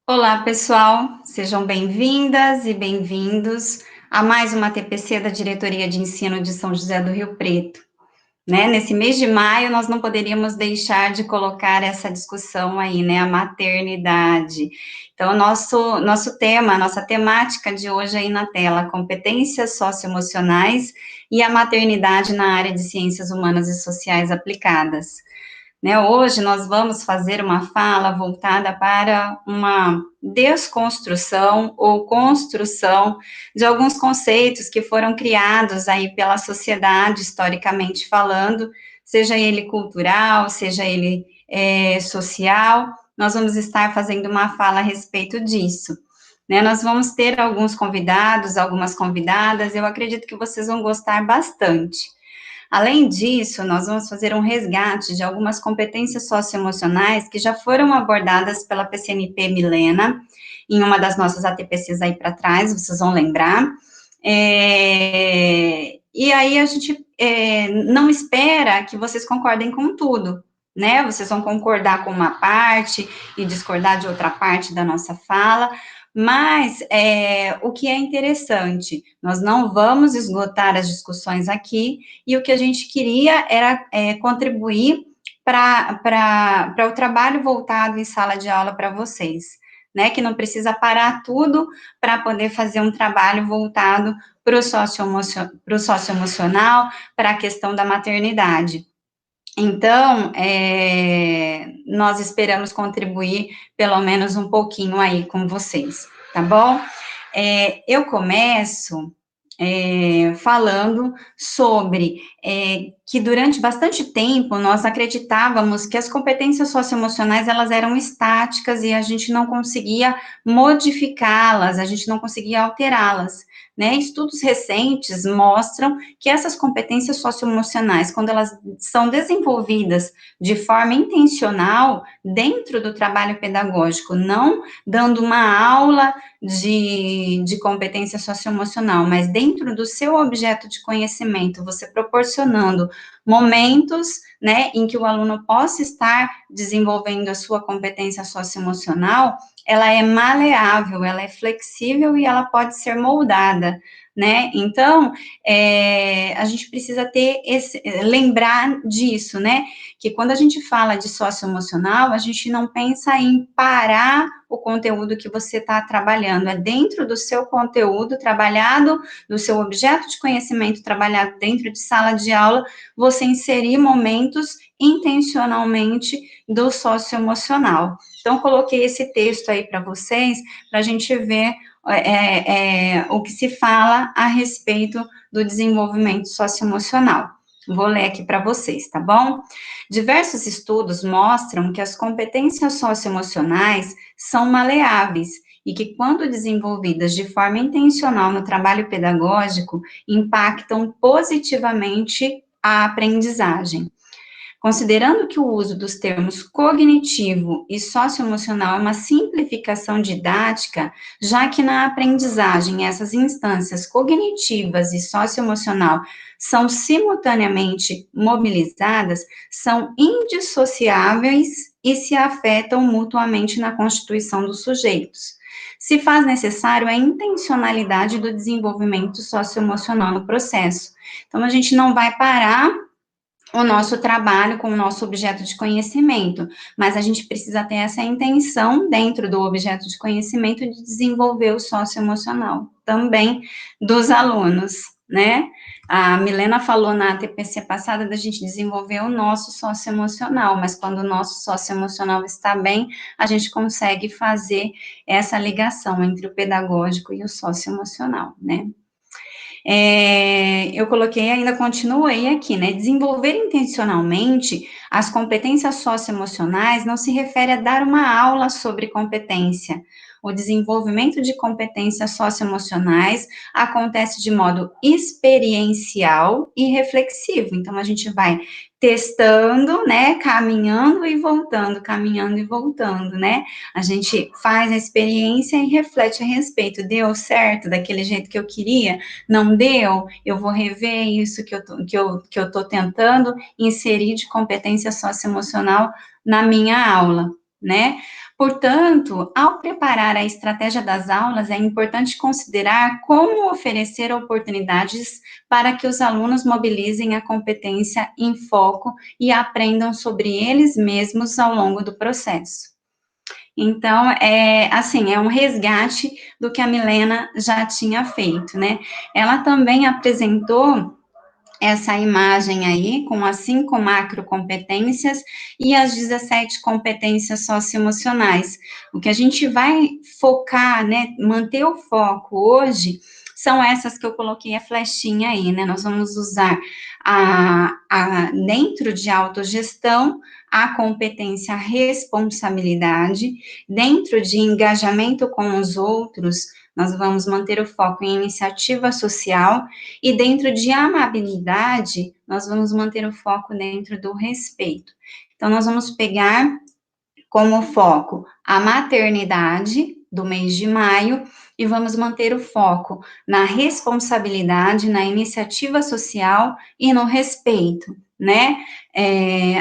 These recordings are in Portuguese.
Olá, pessoal, sejam bem-vindas e bem-vindos a mais uma TPC da Diretoria de Ensino de São José do Rio Preto. Nesse mês de maio, nós não poderíamos deixar de colocar essa discussão aí, a maternidade. Então, nosso tema, a nossa temática de hoje aí na tela, competências socioemocionais e a maternidade na área de ciências humanas e sociais aplicadas. Hoje nós vamos fazer uma fala voltada para uma desconstrução ou construção de alguns conceitos que foram criados aí pela sociedade, historicamente falando, seja ele cultural, seja ele social. Nós vamos estar fazendo uma fala a respeito disso. Nós vamos ter alguns convidados, algumas convidadas, eu acredito que vocês vão gostar bastante. Além disso, nós vamos fazer um resgate de algumas competências socioemocionais que já foram abordadas pela PCNP Milena, em uma das nossas ATPCs aí para trás, vocês vão lembrar. E aí a gente não espera que vocês concordem com tudo, Vocês vão concordar com uma parte e discordar de outra parte da nossa fala, mas o que é interessante, nós não vamos esgotar as discussões aqui, e o que a gente queria era contribuir para o trabalho voltado em sala de aula para vocês, que não precisa parar tudo para poder fazer um trabalho voltado para o socioemocional, para a questão da maternidade. Então, nós esperamos contribuir pelo menos um pouquinho aí com vocês, tá bom? Eu começo falando sobre que durante bastante tempo nós acreditávamos que as competências socioemocionais elas eram estáticas e a gente não conseguia modificá-las, a gente não conseguia alterá-las. Estudos recentes mostram que essas competências socioemocionais, quando elas são desenvolvidas de forma intencional dentro do trabalho pedagógico, não dando uma aula de competência socioemocional, mas dentro do seu objeto de conhecimento, você proporcionando momentos, em que o aluno possa estar desenvolvendo a sua competência socioemocional, ela é maleável, ela é flexível e ela pode ser moldada, Então, a gente precisa lembrar disso, Que quando a gente fala de socioemocional, a gente não pensa em parar o conteúdo que você está trabalhando, é dentro do seu conteúdo trabalhado, do seu objeto de conhecimento trabalhado dentro de sala de aula, você inserir momentos intencionalmente do socioemocional. Então, coloquei esse texto aí para vocês, para a gente ver o que se fala a respeito do desenvolvimento socioemocional. Vou ler aqui para vocês, tá bom? Diversos estudos mostram que as competências socioemocionais são maleáveis e que, quando desenvolvidas de forma intencional no trabalho pedagógico, impactam positivamente a aprendizagem. Considerando que o uso dos termos cognitivo e socioemocional é uma simplificação didática, já que na aprendizagem essas instâncias cognitivas e socioemocional são simultaneamente mobilizadas, são indissociáveis e se afetam mutuamente na constituição dos sujeitos. Se faz necessário a intencionalidade do desenvolvimento socioemocional no processo. Então, a gente não vai parar o nosso trabalho com o nosso objeto de conhecimento, mas a gente precisa ter essa intenção dentro do objeto de conhecimento de desenvolver o socioemocional também dos alunos, A Milena falou na TPC passada da gente desenvolver o nosso socioemocional, mas quando o nosso socioemocional está bem, a gente consegue fazer essa ligação entre o pedagógico e o socioemocional, Eu coloquei, ainda continuei aqui, Desenvolver intencionalmente as competências socioemocionais não se refere a dar uma aula sobre competência. O desenvolvimento de competências socioemocionais acontece de modo experiencial e reflexivo. Então, a gente vai testando, caminhando e voltando, A gente faz a experiência e reflete a respeito. Deu certo daquele jeito que eu queria? Não deu? Eu vou rever isso que eu tô tentando inserir de competência socioemocional na minha aula, Portanto, ao preparar a estratégia das aulas, é importante considerar como oferecer oportunidades para que os alunos mobilizem a competência em foco e aprendam sobre eles mesmos ao longo do processo. Então, assim, é um resgate do que a Milena já tinha feito, né? Ela também apresentou essa imagem aí, com as 5 macrocompetências e as 17 competências socioemocionais. O que a gente vai focar, né, manter o foco hoje, são essas que eu coloquei a flechinha aí, né, nós vamos usar dentro de autogestão, a competência responsabilidade, dentro de engajamento com os outros, nós vamos manter o foco em iniciativa social, e dentro de amabilidade, nós vamos manter o foco dentro do respeito. Então, nós vamos pegar como foco a maternidade do mês de maio e vamos manter o foco na responsabilidade, na iniciativa social e no respeito, né?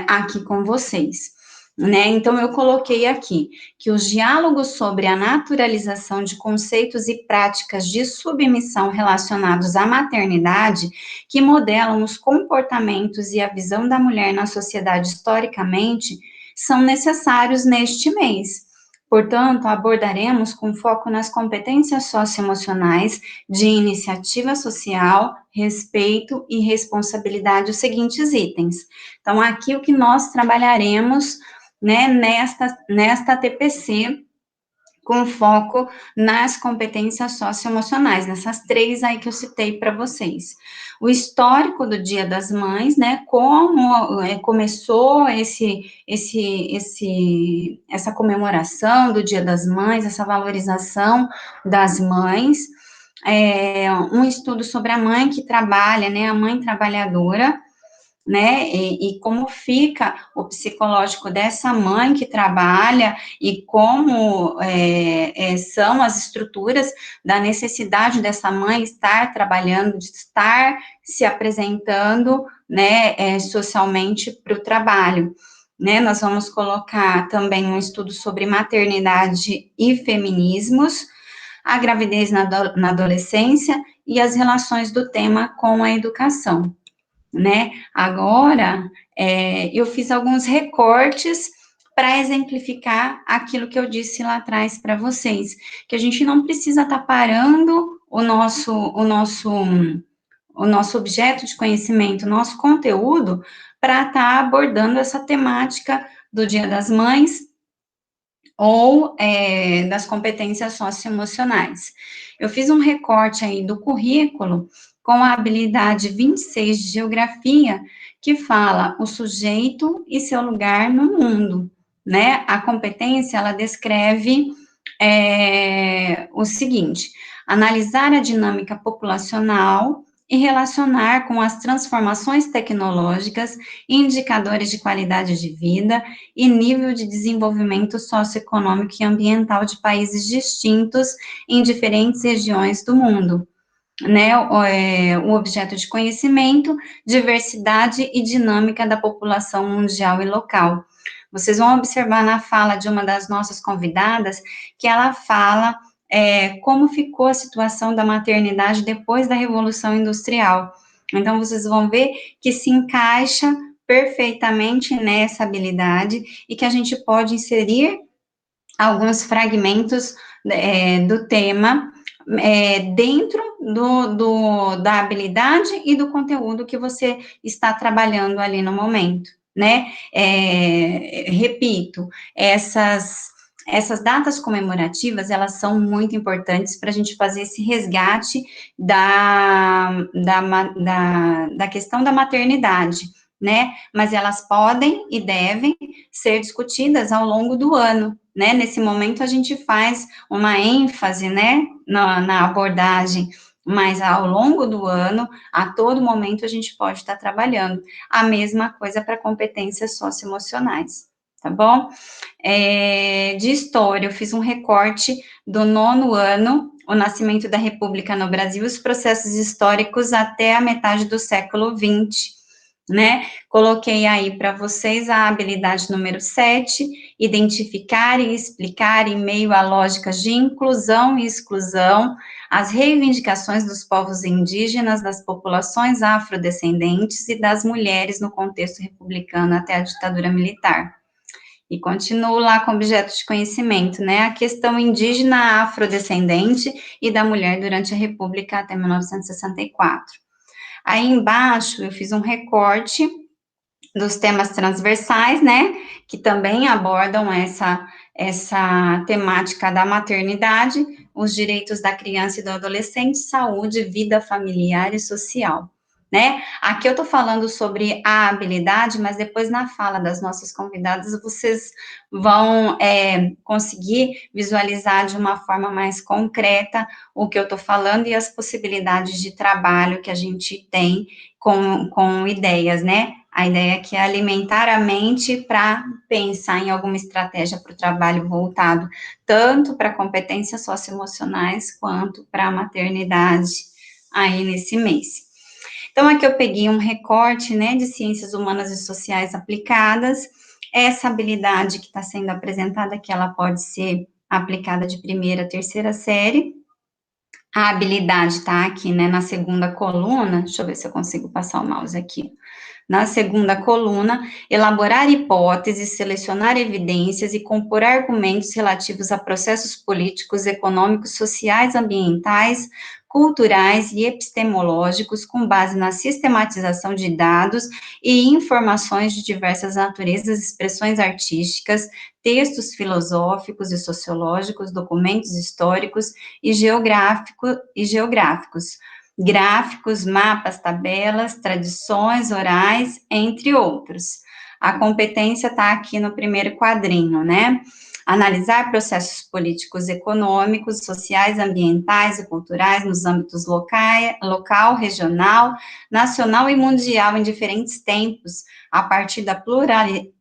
Aqui com vocês. Né? Então, eu coloquei aqui que os diálogos sobre a naturalização de conceitos e práticas de submissão relacionados à maternidade, que modelam os comportamentos e a visão da mulher na sociedade historicamente, são necessários neste mês. Portanto, abordaremos com foco nas competências socioemocionais de iniciativa social, respeito e responsabilidade os seguintes itens. Então, aqui o que nós trabalharemos, né, nesta TPC, com foco nas competências socioemocionais, nessas 3 aí que eu citei para vocês. O histórico do Dia das Mães, né, como começou essa comemoração do Dia das Mães, essa valorização das mães, um estudo sobre a mãe que trabalha, né, a mãe trabalhadora, né, e como fica o psicológico dessa mãe que trabalha e como são as estruturas da necessidade dessa mãe estar trabalhando, de estar se apresentando, né, socialmente para o trabalho. Né, nós vamos colocar também um estudo sobre maternidade e feminismos, a gravidez na adolescência e as relações do tema com a educação. Né? Agora, eu fiz alguns recortes para exemplificar aquilo que eu disse lá atrás para vocês, que a gente não precisa estar parando o nosso objeto de conhecimento, o nosso conteúdo, para estar abordando essa temática do Dia das Mães ou das competências socioemocionais. Eu fiz um recorte aí do currículo com a habilidade 26 de geografia, que fala o sujeito e seu lugar no mundo, né? A competência, ela descreve o seguinte: analisar a dinâmica populacional e relacionar com as transformações tecnológicas, indicadores de qualidade de vida e nível de desenvolvimento socioeconômico e ambiental de países distintos em diferentes regiões do mundo. Né, o objeto de conhecimento, diversidade e dinâmica da população mundial e local. Vocês vão observar na fala de uma das nossas convidadas, que ela fala como ficou a situação da maternidade depois da Revolução Industrial. Então, vocês vão ver que se encaixa perfeitamente nessa habilidade e que a gente pode inserir alguns fragmentos do tema dentro da habilidade e do conteúdo que você está trabalhando ali no momento, né? Repito, essas datas comemorativas, elas são muito importantes para a gente fazer esse resgate da questão da maternidade, né? Mas elas podem e devem ser discutidas ao longo do ano, né? Nesse momento a gente faz uma ênfase, né, na abordagem, mas ao longo do ano, a todo momento a gente pode estar trabalhando. A mesma coisa para competências socioemocionais, tá bom? De história, eu fiz um recorte do 9º ano, o nascimento da República no Brasil, os processos históricos até a metade do século XX, né? Coloquei aí para vocês a habilidade número 7, identificar e explicar em meio a lógicas de inclusão e exclusão as reivindicações dos povos indígenas, das populações afrodescendentes e das mulheres no contexto republicano até a ditadura militar. E continuo lá com objeto de conhecimento, né? A questão indígena afrodescendente e da mulher durante a República até 1964. Aí embaixo eu fiz um recorte dos temas transversais, né, que também abordam essa temática da maternidade, os direitos da criança e do adolescente, saúde, vida familiar e social, né? Aqui eu tô falando sobre a habilidade, mas depois na fala das nossas convidadas vocês vão conseguir visualizar de uma forma mais concreta o que eu tô falando e as possibilidades de trabalho que a gente tem com ideias, né? A ideia aqui é alimentar a mente para pensar em alguma estratégia para o trabalho voltado tanto para competências socioemocionais quanto para a maternidade aí nesse mês. Então, aqui eu peguei um recorte, né, de ciências humanas e sociais aplicadas. Essa habilidade que está sendo apresentada aqui, ela pode ser aplicada de primeira a terceira série. A habilidade está aqui, né, na segunda coluna. Deixa eu ver se eu consigo passar o mouse aqui. Na segunda coluna, elaborar hipóteses, selecionar evidências e compor argumentos relativos a processos políticos, econômicos, sociais, ambientais, culturais e epistemológicos com base na sistematização de dados e informações de diversas naturezas, expressões artísticas, textos filosóficos e sociológicos, documentos históricos e geográficos, gráficos, mapas, tabelas, tradições orais, entre outros. A competência está aqui no primeiro quadrinho, né? Analisar processos políticos, econômicos, sociais, ambientais e culturais nos âmbitos local, regional, nacional e mundial em diferentes tempos, a partir da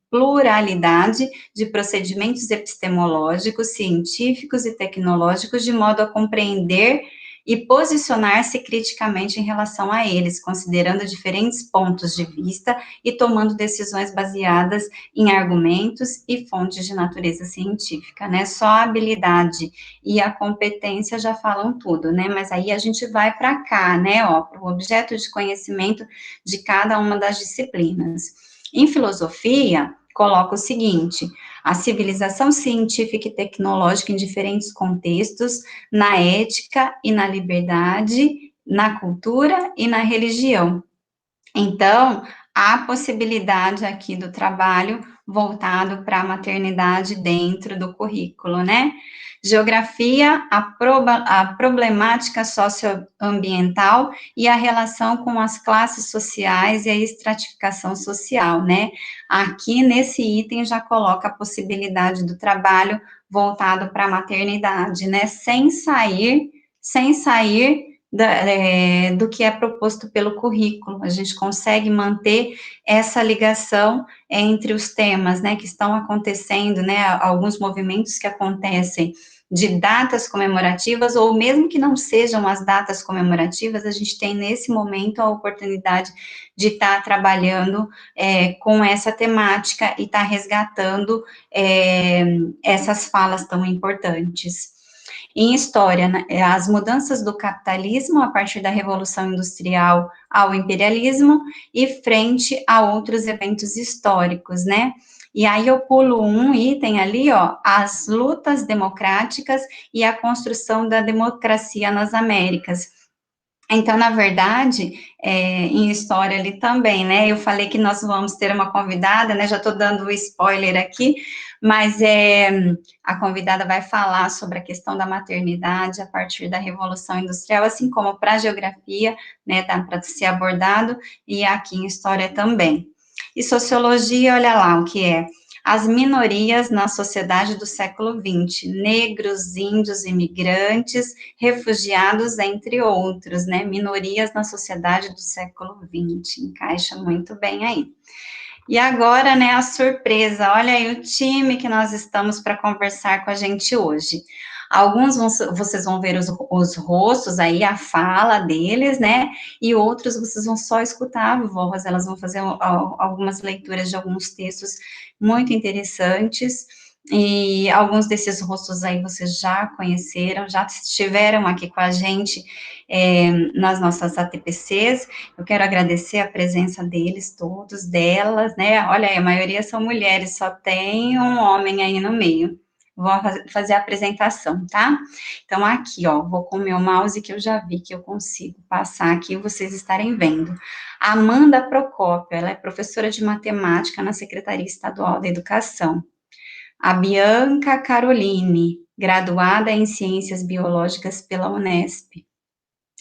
pluralidade de procedimentos epistemológicos, científicos e tecnológicos, de modo a compreender e posicionar-se criticamente em relação a eles, considerando diferentes pontos de vista e tomando decisões baseadas em argumentos e fontes de natureza científica, né? Só a habilidade e a competência já falam tudo, né? Mas aí a gente vai para cá, né? Ó, para o objeto de conhecimento de cada uma das disciplinas. Em filosofia, coloca o seguinte: a civilização científica e tecnológica em diferentes contextos, na ética e na liberdade, na cultura e na religião. Então, há possibilidade aqui do trabalho voltado para a maternidade dentro do currículo, né? Geografia, a problemática socioambiental e a relação com as classes sociais e a estratificação social, né? Aqui nesse item já coloca a possibilidade do trabalho voltado para a maternidade, né? Sem sair do que é proposto pelo currículo. A gente consegue manter essa ligação entre os temas, né, que estão acontecendo, né, alguns movimentos que acontecem de datas comemorativas, ou mesmo que não sejam as datas comemorativas, a gente tem nesse momento a oportunidade de estar trabalhando com essa temática e estar resgatando essas falas tão importantes. Em história, né, as mudanças do capitalismo a partir da Revolução Industrial ao imperialismo e frente a outros eventos históricos, né? E aí eu pulo um item ali, ó, as lutas democráticas e a construção da democracia nas Américas. Então, na verdade, em história ali também, né, eu falei que nós vamos ter uma convidada, né, já estou dando o spoiler aqui, mas a convidada vai falar sobre a questão da maternidade a partir da Revolução Industrial, assim como para a geografia, né, dá para ser abordado, e aqui em história também. E sociologia, olha lá o que é. As minorias na sociedade do século XX, negros, índios, imigrantes, refugiados, entre outros, né? Minorias na sociedade do século XX, encaixa muito bem aí. E agora, né, a surpresa, olha aí o time que nós estamos para conversar com a gente hoje. Alguns vocês vão ver os rostos aí, a fala deles, né? E outros vocês vão só escutar a voz, elas vão fazer algumas leituras de alguns textos muito interessantes, e alguns desses rostos aí vocês já conheceram, já estiveram aqui com a gente nas nossas ATPCs. Eu quero agradecer a presença deles todos, delas, né? Olha aí, a maioria são mulheres, só tem um homem aí no meio. Vou fazer a apresentação, tá? Então, aqui, ó, vou com o meu mouse que eu já vi que eu consigo passar aqui e vocês estarem vendo. A Amanda Procópio, ela é professora de matemática na Secretaria Estadual da Educação. A Bianca Caroline, graduada em Ciências Biológicas pela Unesp.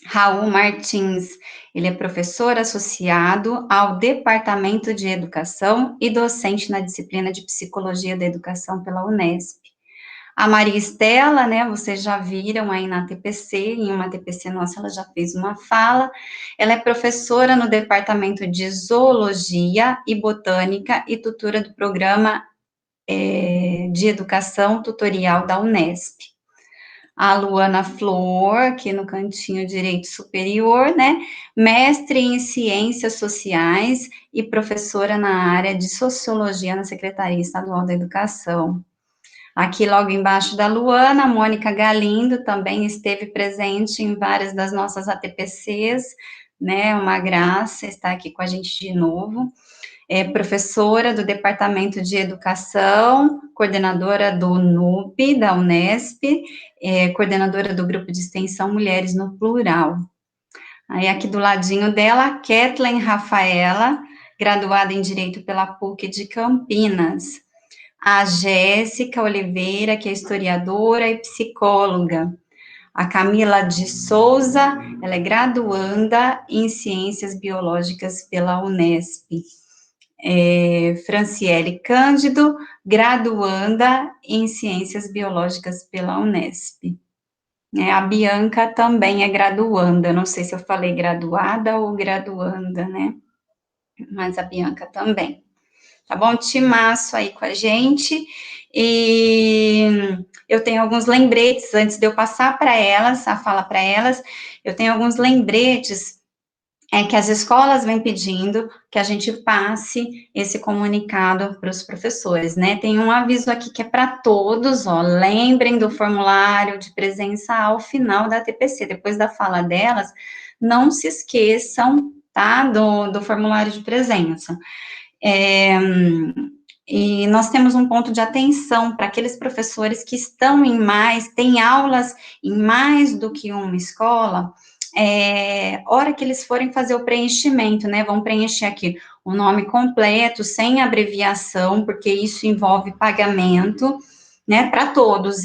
Raul Martins, ele é professor associado ao Departamento de Educação e docente na disciplina de Psicologia da Educação pela Unesp. A Maria Estela, né, vocês já viram aí na TPC, em uma TPC nossa ela já fez uma fala, ela é professora no Departamento de Zoologia e Botânica e tutora do programa de Educação Tutorial da Unesp. A Luana Flor, aqui no cantinho direito superior, né, mestre em Ciências Sociais e professora na área de Sociologia na Secretaria Estadual da Educação. Aqui, logo embaixo da Luana, a Mônica Galindo também esteve presente em várias das nossas ATPCs, né, uma graça estar aqui com a gente de novo. É professora do Departamento de Educação, coordenadora do NUP, da Unesp, coordenadora do Grupo de Extensão Mulheres no Plural. Aí, aqui do ladinho dela, a Kathleen Rafaela, graduada em Direito pela PUC de Campinas. A Jéssica Oliveira, que é historiadora e psicóloga. A Camila de Souza, ela é graduanda em Ciências Biológicas pela Unesp. Franciele Cândido, graduanda em Ciências Biológicas pela Unesp. A Bianca também é graduanda, não sei se eu falei graduada ou graduanda, né? Mas a Bianca também. Tá bom? Timaço aí com a gente. E eu tenho alguns lembretes, antes de eu passar para elas, a fala para elas, eu tenho alguns lembretes que as escolas vêm pedindo que a gente passe esse comunicado para os professores, né? Tem um aviso aqui que é para todos, ó, lembrem do formulário de presença ao final da TPC, depois da fala delas, não se esqueçam, tá, do formulário de presença. E nós temos um ponto de atenção para aqueles professores que estão têm aulas em mais do que uma escola, hora que eles forem fazer o preenchimento, né, vão preencher aqui o nome completo, sem abreviação, porque isso envolve pagamento, né, para todos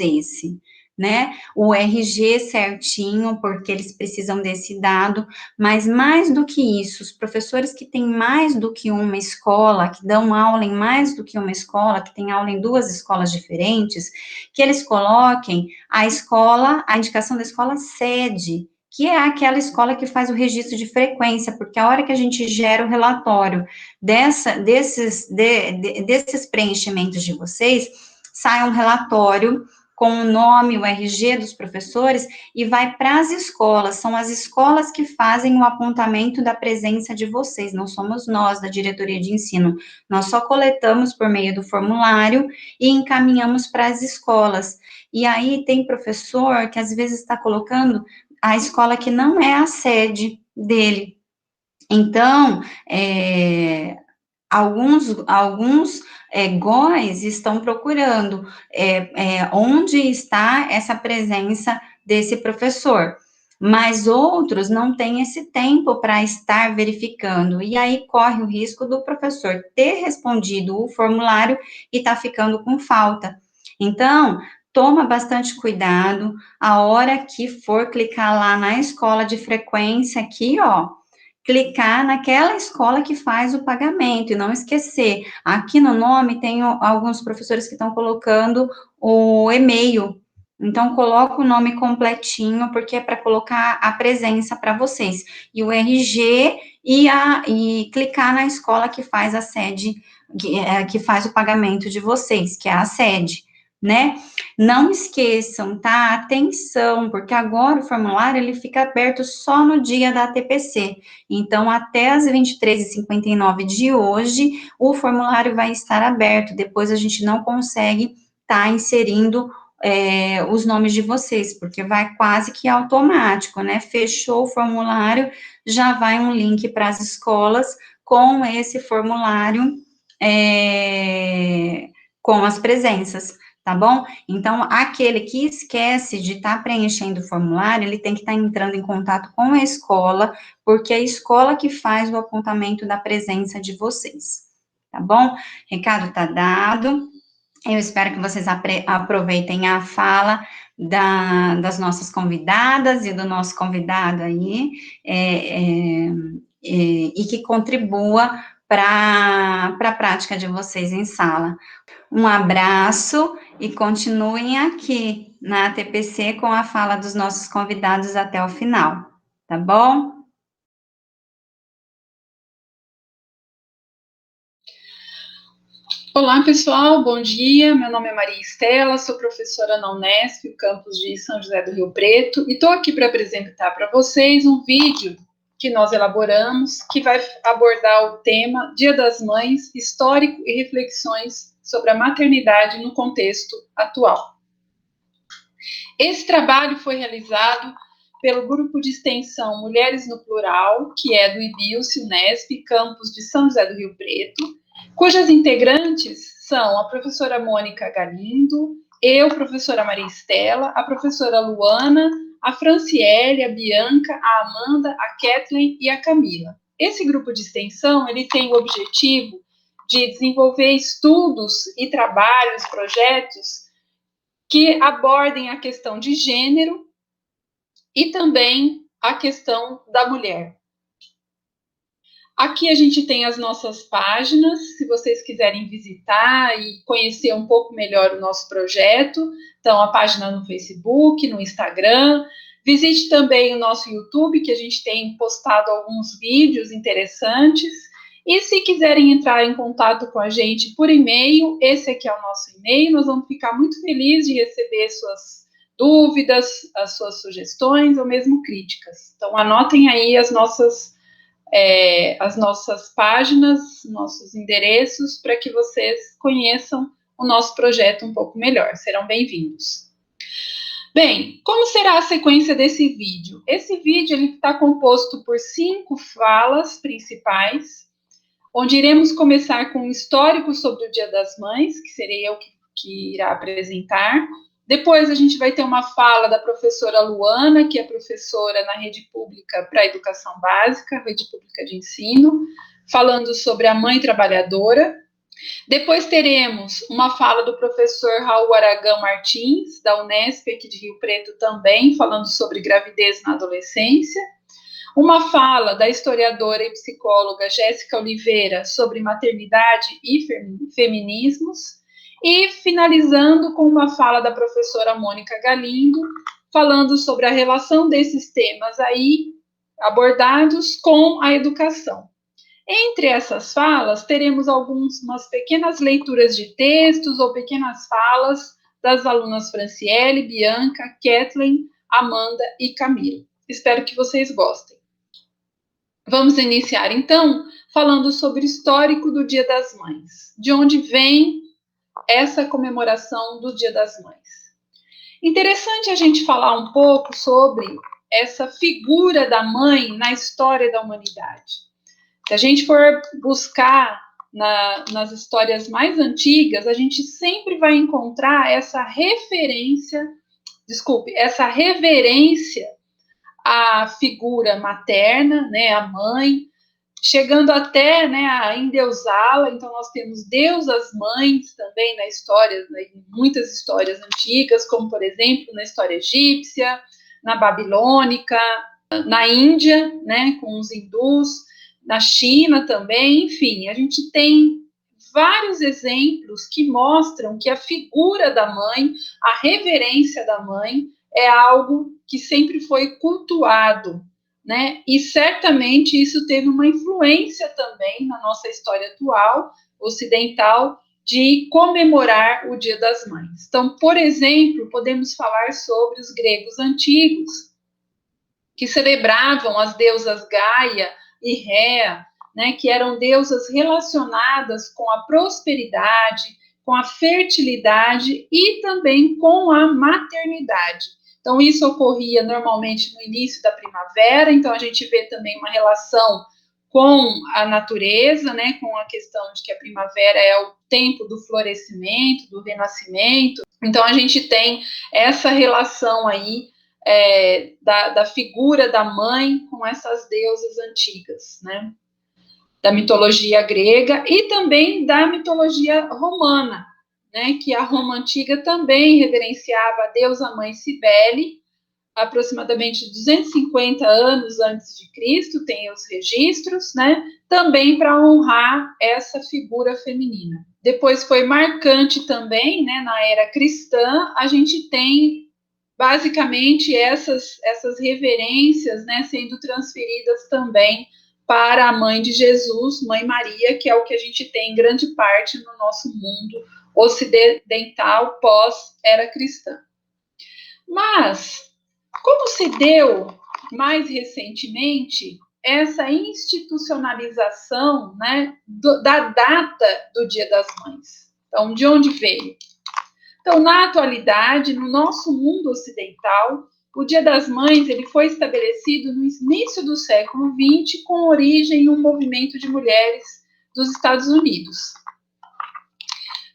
né, o RG certinho, porque eles precisam desse dado, mas mais do que isso, os professores que têm mais do que uma escola, que dão aula em mais do que uma escola, que têm aula em 2 escolas diferentes, que eles coloquem a indicação da escola sede, que é aquela escola que faz o registro de frequência, porque a hora que a gente gera o relatório desses preenchimentos de vocês, sai um relatório com o nome, o RG dos professores, e vai para as escolas, são as escolas que fazem o apontamento da presença de vocês, não somos nós, da diretoria de ensino, nós só coletamos por meio do formulário e encaminhamos para as escolas, e aí tem professor que às vezes está colocando a escola que não é a sede dele, então, alguns GOIs estão procurando onde está essa presença desse professor, mas outros não têm esse tempo para estar verificando, e aí corre o risco do professor ter respondido o formulário e estar ficando com falta. Então, toma bastante cuidado, a hora que for clicar lá na escola de frequência aqui, ó, clicar naquela escola que faz o pagamento e não esquecer. Aqui no nome tem alguns professores que estão colocando o e-mail. Então, coloca o nome completinho, porque é para colocar a presença para vocês. E o RG e clicar na escola que faz a sede, que faz o pagamento de vocês, que é a sede, né? Não esqueçam, tá? Atenção, porque agora o formulário ele fica aberto só no dia da TPC. Então, até as 23h59 de hoje, o formulário vai estar aberto. Depois a gente não consegue estar inserindo os nomes de vocês, porque vai quase que automático, né? Fechou o formulário, já vai um link para as escolas com esse formulário, com as presenças, tá bom? Então, aquele que esquece de estar preenchendo o formulário, ele tem que estar entrando em contato com a escola, porque é a escola que faz o apontamento da presença de vocês, tá bom? Recado tá dado. Eu espero que vocês aproveitem a fala das nossas convidadas e do nosso convidado aí, e que contribua para a prática de vocês em sala. Um abraço e continuem aqui na TPC com a fala dos nossos convidados até o final, tá bom? Olá, pessoal, bom dia. Meu nome é Maria Estela, sou professora na Unesp, campus de São José do Rio Preto, e estou aqui para apresentar para vocês um vídeo que nós elaboramos, que vai abordar o tema Dia das Mães, histórico e reflexões sobre a maternidade no contexto atual. Esse trabalho foi realizado pelo grupo de extensão Mulheres no Plural, que é do IBILSE Unesp, campus de São José do Rio Preto, cujas integrantes são a professora Mônica Galindo, eu, professora Maria Estela, a professora Luana, a Franciele, a Bianca, a Amanda, a Kathleen e a Camila. Esse grupo de extensão, ele tem o objetivo de desenvolver estudos e trabalhos, projetos que abordem a questão de gênero e também a questão da mulher. Aqui a gente tem as nossas páginas, se vocês quiserem visitar e conhecer um pouco melhor o nosso projeto. Então, a página no Facebook, no Instagram. Visite também o nosso YouTube, que a gente tem postado alguns vídeos interessantes. E se quiserem entrar em contato com a gente por e-mail, esse aqui é o nosso e-mail. Nós vamos ficar muito felizes de receber suas dúvidas, as suas sugestões ou mesmo críticas. Então, anotem aí as nossas páginas, nossos endereços, para que vocês conheçam o nosso projeto um pouco melhor. Serão bem-vindos. Bem, como será a sequência desse vídeo? Esse vídeo está composto por 5 falas principais, onde iremos começar com um histórico sobre o Dia das Mães, que serei eu que irá apresentar. Depois a gente vai ter uma fala da professora Luana, que é professora na rede pública para a educação básica, rede pública de ensino, falando sobre a mãe trabalhadora. Depois teremos uma fala do professor Raul Aragão Martins, da Unesp, aqui de Rio Preto também, falando sobre gravidez na adolescência. Uma fala da historiadora e psicóloga Jéssica Oliveira sobre maternidade e feminismos. E finalizando com uma fala da professora Mônica Galindo, falando sobre a relação desses temas aí abordados com a educação. Entre essas falas, teremos umas pequenas leituras de textos ou pequenas falas das alunas Franciele, Bianca, Kathleen, Amanda e Camila. Espero que vocês gostem. Vamos iniciar, então, falando sobre o histórico do Dia das Mães. De onde vem essa comemoração do Dia das Mães? Interessante a gente falar um pouco sobre essa figura da mãe na história da humanidade. Se a gente for buscar nas histórias mais antigas, a gente sempre vai encontrar essa reverência à figura materna, né, a mãe, chegando até, né, a endeusá-la. Então nós temos deusas mães também na história, né, em muitas histórias antigas, como por exemplo na história egípcia, na babilônica, na Índia, né, com os hindus, na China também. Enfim, a gente tem vários exemplos que mostram que a figura da mãe, a reverência da mãe, é algo que sempre foi cultuado, né? E certamente isso teve uma influência também na nossa história atual, ocidental, de comemorar o Dia das Mães. Então, por exemplo, podemos falar sobre os gregos antigos, que celebravam as deusas Gaia e Réa, né, que eram deusas relacionadas com a prosperidade, com a fertilidade e também com a maternidade. Então, isso ocorria normalmente no início da primavera, então a gente vê também uma relação com a natureza, né, com a questão de que a primavera é o tempo do florescimento, do renascimento. Então, a gente tem essa relação aí da figura da mãe com essas deusas antigas, né, da mitologia grega e também da mitologia romana, né, que a Roma antiga também reverenciava a deusa mãe Cibele, aproximadamente 250 anos antes de Cristo, tem os registros, né, também para honrar essa figura feminina. Depois foi marcante também, né, na era cristã, a gente tem basicamente essas reverências, né, sendo transferidas também para a mãe de Jesus, Mãe Maria, que é o que a gente tem em grande parte no nosso mundo ocidental pós-era cristã. Mas como se deu mais recentemente essa institucionalização, né, da data do Dia das Mães? Então, de onde veio? Então, na atualidade, no nosso mundo ocidental, o Dia das Mães ele foi estabelecido no início do século XX, com origem em um movimento de mulheres dos Estados Unidos.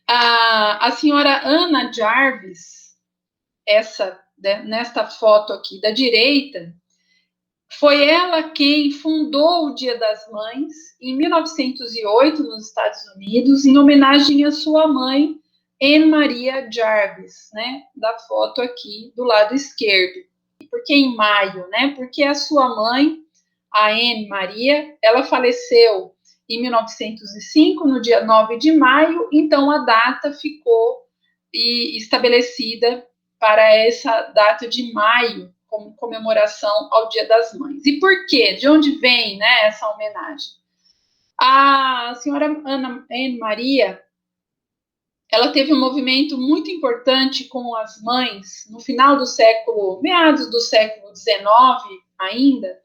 A senhora Anna Jarvis, nesta foto aqui da direita, foi ela quem fundou o Dia das Mães em 1908 nos Estados Unidos, em homenagem à sua mãe, Anne Maria Jarvis, né, da foto aqui do lado esquerdo. Por que em maio, né? Porque a sua mãe, a Anne Maria, ela faleceu em 1905, no dia 9 de maio, então a data ficou estabelecida para essa data de maio, como comemoração ao Dia das Mães. E por quê? De onde vem, né, essa homenagem? A senhora Anne Maria, ela teve um movimento muito importante com as mães no final do século, meados do século XIX ainda,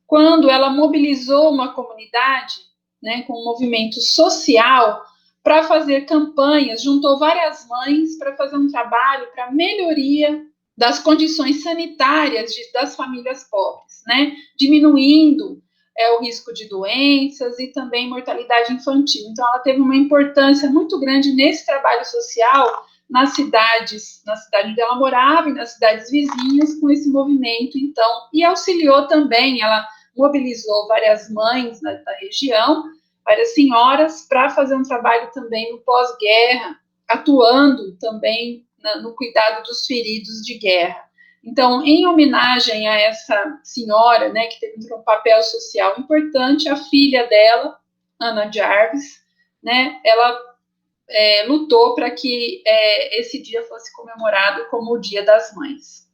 quando ela mobilizou uma comunidade, né, com um movimento social para fazer campanhas, juntou várias mães para fazer um trabalho para melhoria das condições sanitárias das famílias pobres, né, diminuindo o risco de doenças e também mortalidade infantil. Então, ela teve uma importância muito grande nesse trabalho social na cidade onde ela morava e nas cidades vizinhas com esse movimento, então, e auxiliou também, ela mobilizou várias mães da região, várias senhoras, para fazer um trabalho também no pós-guerra, atuando também no cuidado dos feridos de guerra. Então, em homenagem a essa senhora, né, que teve um papel social importante, a filha dela, Anna Jarvis, né, ela lutou para que esse dia fosse comemorado como o Dia das Mães.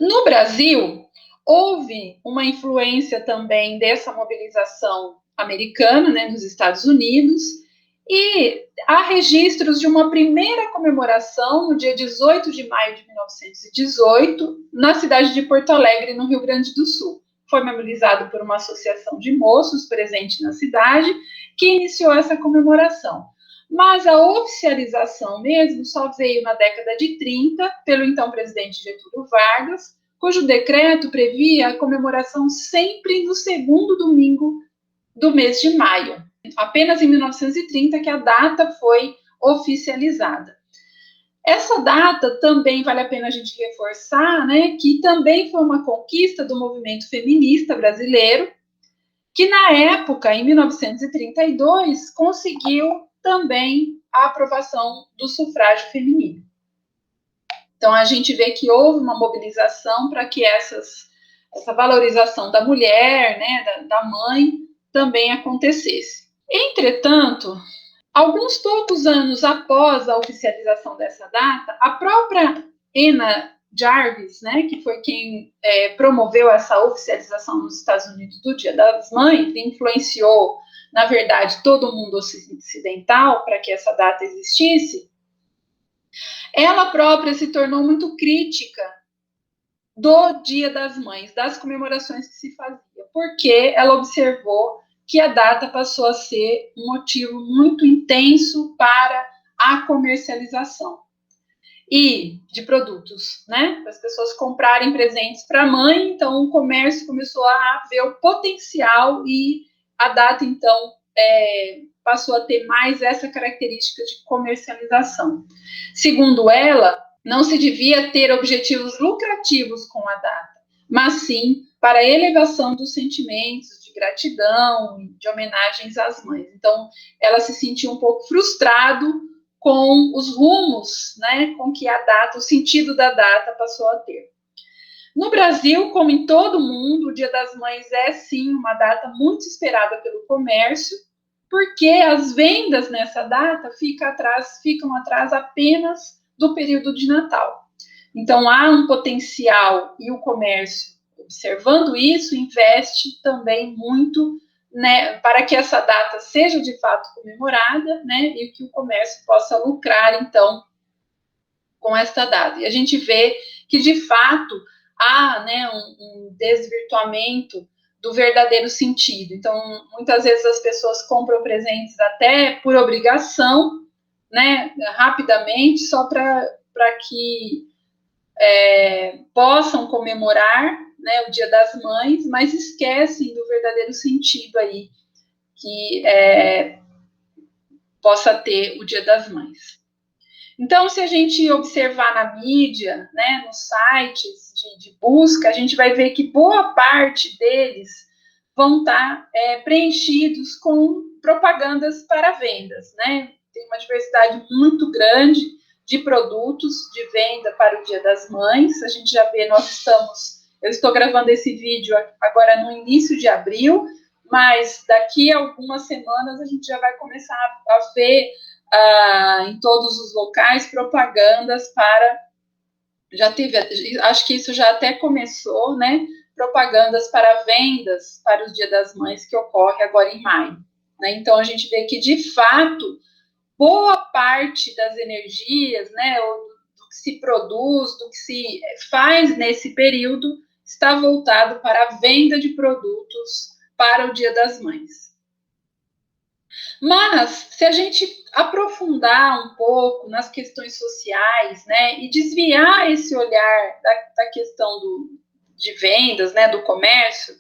No Brasil, houve uma influência também dessa mobilização americana, né, nos Estados Unidos, e há registros de uma primeira comemoração no dia 18 de maio de 1918, na cidade de Porto Alegre, no Rio Grande do Sul. Foi mobilizado por uma associação de moços presente na cidade, que iniciou essa comemoração. Mas a oficialização mesmo só veio na década de 30, pelo então presidente Getúlio Vargas, cujo decreto previa a comemoração sempre no segundo domingo do mês de maio. Apenas em 1930 que a data foi oficializada. Essa data também vale a pena a gente reforçar, né, que também foi uma conquista do movimento feminista brasileiro, que na época, em 1932, conseguiu também a aprovação do sufrágio feminino. Então, a gente vê que houve uma mobilização para que essa valorização da mulher, né, da mãe, também acontecesse. Entretanto, alguns poucos anos após a oficialização dessa data, a própria Anna Jarvis, né, que foi quem promoveu essa oficialização nos Estados Unidos do Dia das Mães, influenciou na verdade, todo o mundo ocidental, para que essa data existisse, ela própria se tornou muito crítica do Dia das Mães, das comemorações que se fazia, porque ela observou que a data passou a ser um motivo muito intenso para a comercialização e de produtos, né? Para as pessoas comprarem presentes para a mãe, então o comércio começou a ver o potencial e a data, então, passou a ter mais essa característica de comercialização. Segundo ela, não se devia ter objetivos lucrativos com a data, mas sim para a elevação dos sentimentos de gratidão, de homenagens às mães. Então, ela se sentiu um pouco frustrado com os rumos, né, com que a data, o sentido da data passou a ter. No Brasil, como em todo mundo, o Dia das Mães é, sim, uma data muito esperada pelo comércio, porque as vendas nessa data ficam atrás apenas do período de Natal. Então, há um potencial e o comércio, observando isso, investe também muito, né, para que essa data seja de fato comemorada, né, e que o comércio possa lucrar, então, com esta data. E a gente vê que, de fato, há, né, um desvirtuamento do verdadeiro sentido. Então, muitas vezes as pessoas compram presentes até por obrigação, né, rapidamente, só para que possam comemorar, né, o Dia das Mães, mas esquecem do verdadeiro sentido aí que possa ter o Dia das Mães. Então, se a gente observar na mídia, né, nos sites de busca, a gente vai ver que boa parte deles vão estar preenchidos com propagandas para vendas, né? Tem uma diversidade muito grande de produtos de venda para o Dia das Mães. A gente já vê, eu estou gravando esse vídeo agora no início de abril, mas daqui a algumas semanas a gente já vai começar a ver em todos os locais propagandas para, acho que isso já até começou, né? Propagandas para vendas para o Dia das Mães, que ocorre agora em maio, né? Então a gente vê que, de fato, boa parte das energias, né, do que se produz, do que se faz nesse período, está voltado para a venda de produtos para o Dia das Mães. Mas, se a gente aprofundar um pouco nas questões sociais, né, e desviar esse olhar da questão de vendas, né, do comércio,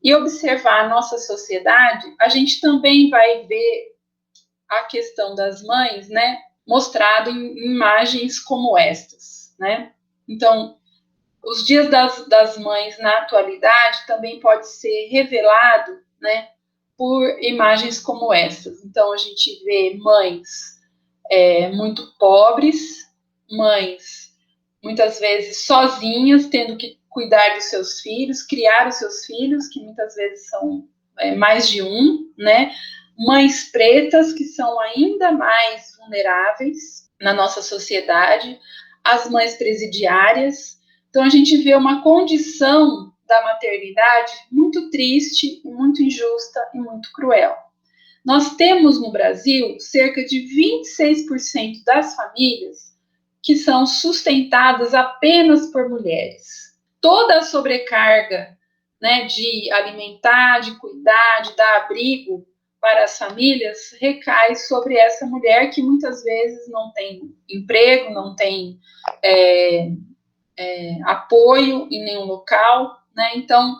e observar a nossa sociedade, a gente também vai ver a questão das mães, né, mostrado em imagens como estas, né? Então, os dias das mães na atualidade também pode ser revelado, né, por imagens como essas. Então, a gente vê mães muito pobres, mães muitas vezes sozinhas, tendo que cuidar dos seus filhos, criar os seus filhos, que muitas vezes são mais de um, né? Mães pretas, que são ainda mais vulneráveis na nossa sociedade, as mães presidiárias. Então, a gente vê uma condição da maternidade muito triste, muito injusta e muito cruel. Nós temos no Brasil cerca de 26% das famílias que são sustentadas apenas por mulheres. Toda a sobrecarga, né, de alimentar, de cuidar, de dar abrigo para as famílias recai sobre essa mulher que muitas vezes não tem emprego, não tem apoio em nenhum local, né? Então,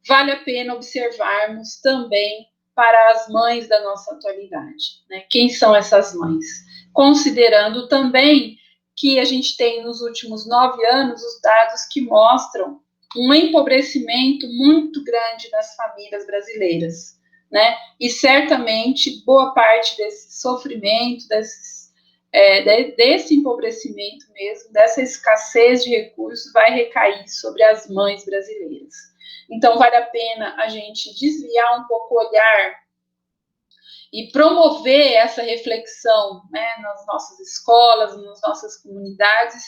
vale a pena observarmos também para as mães da nossa atualidade, né? Quem são essas mães? Considerando também que a gente tem nos últimos 9 anos os dados que mostram um empobrecimento muito grande nas famílias brasileiras, né? E certamente boa parte desse sofrimento, desse empobrecimento mesmo, dessa escassez de recursos, vai recair sobre as mães brasileiras. Então, vale a pena a gente desviar um pouco o olhar e promover essa reflexão, né, nas nossas escolas, nas nossas comunidades,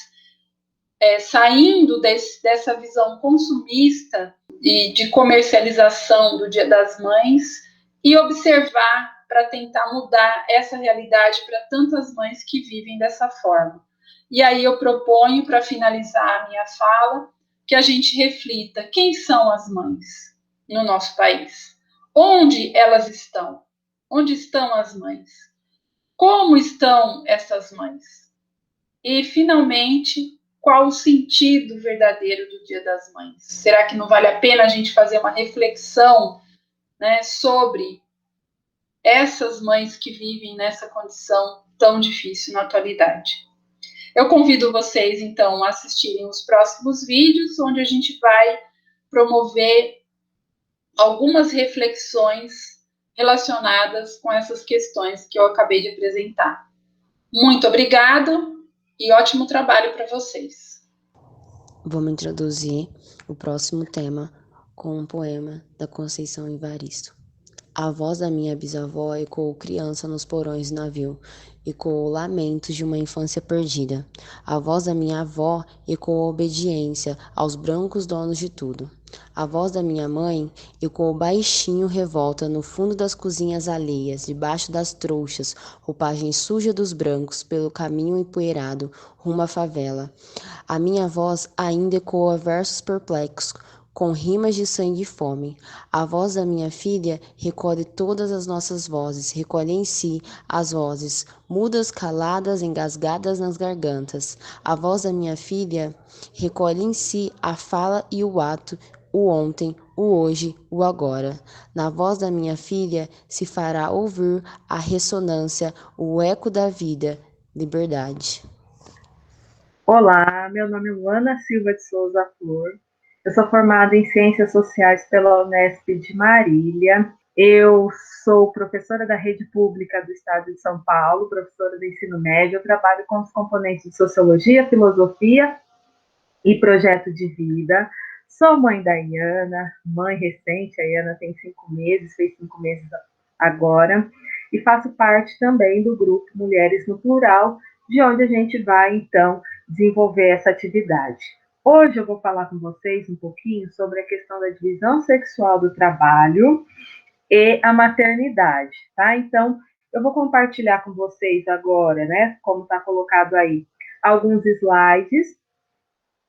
saindo dessa visão consumista e de comercialização do Dia das Mães e observar para tentar mudar essa realidade para tantas mães que vivem dessa forma. E aí eu proponho, para finalizar a minha fala, que a gente reflita quem são as mães no nosso país. Onde elas estão? Onde estão as mães? Como estão essas mães? E, finalmente, qual o sentido verdadeiro do Dia das Mães? Será que não vale a pena a gente fazer uma reflexão, né, sobre essas mães que vivem nessa condição tão difícil na atualidade? Eu convido vocês, então, a assistirem os próximos vídeos, onde a gente vai promover algumas reflexões relacionadas com essas questões que eu acabei de apresentar. Muito obrigado e ótimo trabalho para vocês. Vamos introduzir o próximo tema com um poema da Conceição Evaristo. A voz da minha bisavó ecoou criança nos porões do navio, ecoou lamentos de uma infância perdida. A voz da minha avó ecoou obediência aos brancos donos de tudo. A voz da minha mãe ecoou baixinho revolta no fundo das cozinhas alheias, debaixo das trouxas, roupagem suja dos brancos, pelo caminho empoeirado, rumo à favela. A minha voz ainda ecoa versos perplexos, com rimas de sangue e fome. A voz da minha filha recolhe todas as nossas vozes, recolhe em si as vozes, mudas, caladas, engasgadas nas gargantas. A voz da minha filha recolhe em si a fala e o ato, o ontem, o hoje, o agora. Na voz da minha filha se fará ouvir a ressonância, o eco da vida, liberdade. Olá, meu nome é Luana Silva de Souza Flor. Eu sou formada em Ciências Sociais pela Unesp de Marília. Eu sou professora da rede pública do Estado de São Paulo, professora do ensino médio. Eu trabalho com os componentes de Sociologia, Filosofia e Projeto de Vida. Sou mãe da Iana, mãe recente. A Iana tem 5 meses, fez 5 meses agora. E faço parte também do grupo Mulheres no Plural, de onde a gente vai, então, desenvolver essa atividade. Hoje eu vou falar com vocês um pouquinho sobre a questão da divisão sexual do trabalho e a maternidade, tá? Então, eu vou compartilhar com vocês agora, né, como está colocado aí, alguns slides,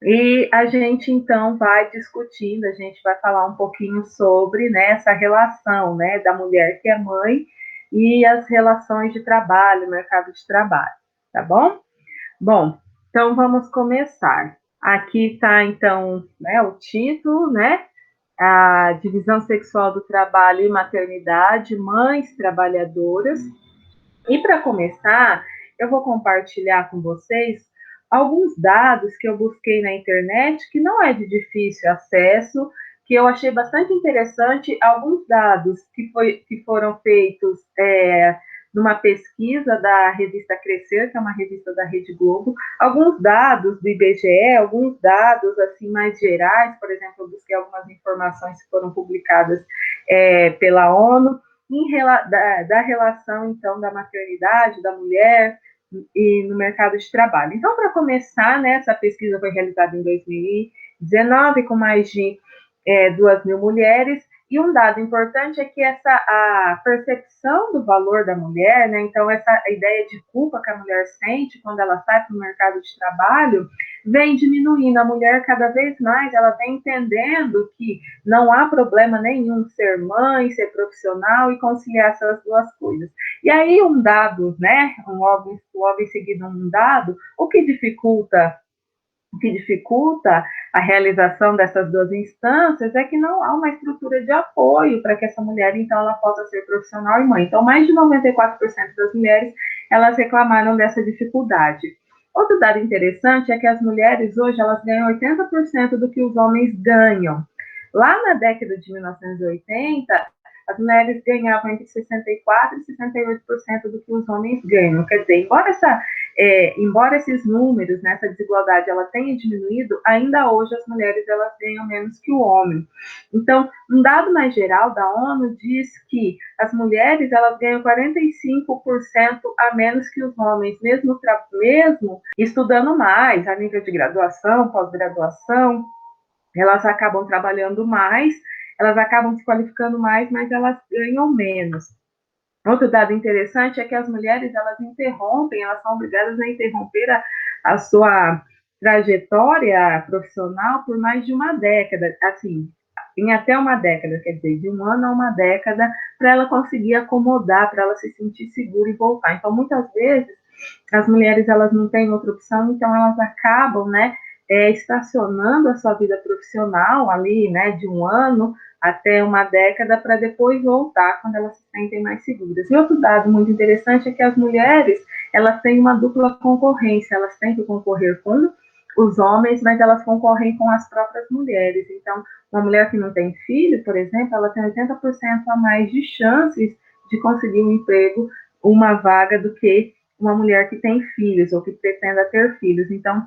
e a gente, então, vai discutindo, a gente vai falar um pouquinho sobre, né, essa relação, né, da mulher que é mãe e as relações de trabalho, mercado de trabalho, tá bom? Bom, então vamos começar. Aqui está, então, né, o título, né? A divisão sexual do trabalho e maternidade, mães trabalhadoras. E para começar, eu vou compartilhar com vocês alguns dados que eu busquei na internet, que não é de difícil acesso, que eu achei bastante interessante, alguns dados que foram feitos numa pesquisa da revista Crescer, que é uma revista da Rede Globo, alguns dados do IBGE, alguns dados assim mais gerais, por exemplo, eu busquei algumas informações que foram publicadas pela ONU, da relação, então, da maternidade, da mulher e no mercado de trabalho. Então, para começar, né, essa pesquisa foi realizada em 2019, com mais de 2.000 mulheres, e um dado importante é que a percepção do valor da mulher, né, então essa ideia de culpa que a mulher sente quando ela sai para o mercado de trabalho, vem diminuindo. A mulher, cada vez mais, ela vem entendendo que não há problema nenhum ser mãe, ser profissional e conciliar essas duas coisas. E aí um dado, né, logo em seguida um dado, o que dificulta a realização dessas duas instâncias é que não há uma estrutura de apoio para que essa mulher, então, ela possa ser profissional e mãe. Então, mais de 94% das mulheres, elas reclamaram dessa dificuldade. Outro dado interessante é que as mulheres hoje, elas ganham 80% do que os homens ganham. Lá na década de 1980, as mulheres ganhavam entre 64% e 68% do que os homens ganham. Quer dizer, embora esses números, né, essa desigualdade, ela tenha diminuído, ainda hoje as mulheres elas ganham menos que o homem. Então, um dado mais geral da ONU diz que as mulheres elas ganham 45% a menos que os homens, mesmo estudando mais, a nível de graduação, pós-graduação, elas acabam trabalhando mais elas acabam se qualificando mais, mas elas ganham menos. Outro dado interessante é que as mulheres, elas são obrigadas a interromper a sua trajetória profissional por mais de uma década, assim, em até uma década, quer dizer, de um ano a uma década, para ela conseguir acomodar, para ela se sentir segura e voltar. Então, muitas vezes, as mulheres, elas não têm outra opção, então elas acabam, né, estacionando a sua vida profissional ali, né, de um ano até uma década, para depois voltar quando elas se sentem mais seguras. E outro dado muito interessante é que as mulheres, elas têm uma dupla concorrência, elas têm que concorrer com os homens, mas elas concorrem com as próprias mulheres. Então, uma mulher que não tem filho, por exemplo, ela tem 80% a mais de chances de conseguir um emprego, uma vaga, do que uma mulher que tem filhos ou que pretenda ter filhos. Então,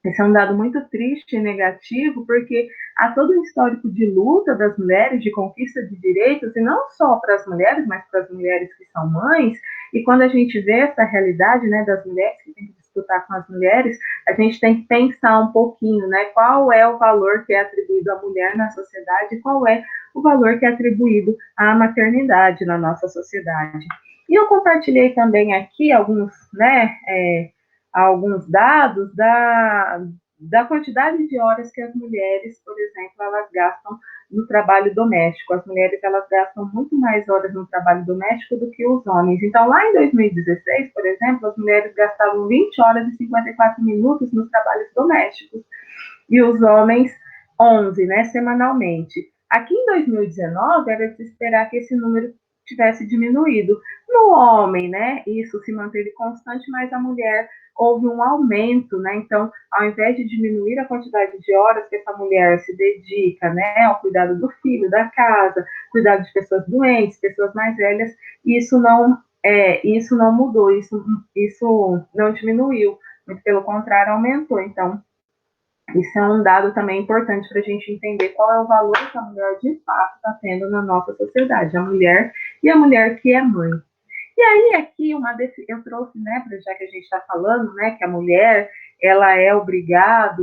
esse é um dado muito triste e negativo, porque há todo um histórico de luta das mulheres, de conquista de direitos, e não só para as mulheres, mas para as mulheres que são mães. E quando a gente vê essa realidade, né, das mulheres que têm que disputar com as mulheres, a gente tem que pensar um pouquinho, né, qual é o valor que é atribuído à mulher na sociedade e qual é o valor que é atribuído à maternidade na nossa sociedade. E eu compartilhei também aqui alguns, né, alguns dados da quantidade de horas que as mulheres, por exemplo, elas gastam no trabalho doméstico. As mulheres, elas gastam muito mais horas no trabalho doméstico do que os homens. Então, lá em 2016, por exemplo, as mulheres gastavam 20 horas e 54 minutos nos trabalhos domésticos e os homens 11, né, semanalmente. Aqui em 2019, era de se esperar que esse número tivesse diminuído. No homem, né, isso se manteve constante, mas a mulher houve um aumento, né? Então, ao invés de diminuir a quantidade de horas que essa mulher se dedica, né, ao cuidado do filho, da casa, cuidado de pessoas doentes, pessoas mais velhas, isso não mudou, isso não diminuiu, muito pelo contrário, aumentou. Então, isso é um dado também importante para a gente entender qual é o valor que a mulher de fato está tendo na nossa sociedade, a mulher e a mulher que é mãe. E aí, aqui, eu trouxe, né, já que a gente está falando, né, que a mulher, ela é obrigada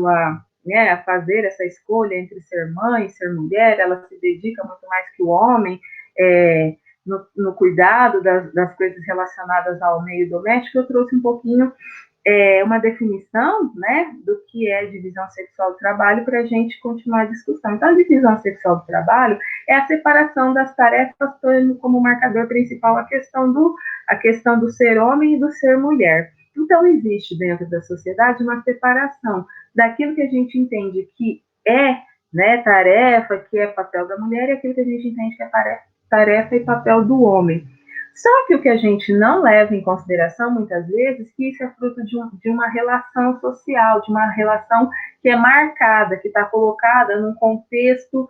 né, a fazer essa escolha entre ser mãe e ser mulher, ela se dedica muito mais que o homem no cuidado das coisas relacionadas ao meio doméstico. Eu trouxe um pouquinho uma definição, né, do que é divisão sexual do trabalho para a gente continuar a discussão. Então, a divisão sexual do trabalho é a separação das tarefas, tendo como marcador principal a questão do ser homem e do ser mulher. Então, existe dentro da sociedade uma separação daquilo que a gente entende que é, né, tarefa, que é papel da mulher, e aquilo que a gente entende que é tarefa e papel do homem. Só que o que a gente não leva em consideração, muitas vezes, que isso é fruto de uma relação social, de uma relação que é marcada, que está colocada num contexto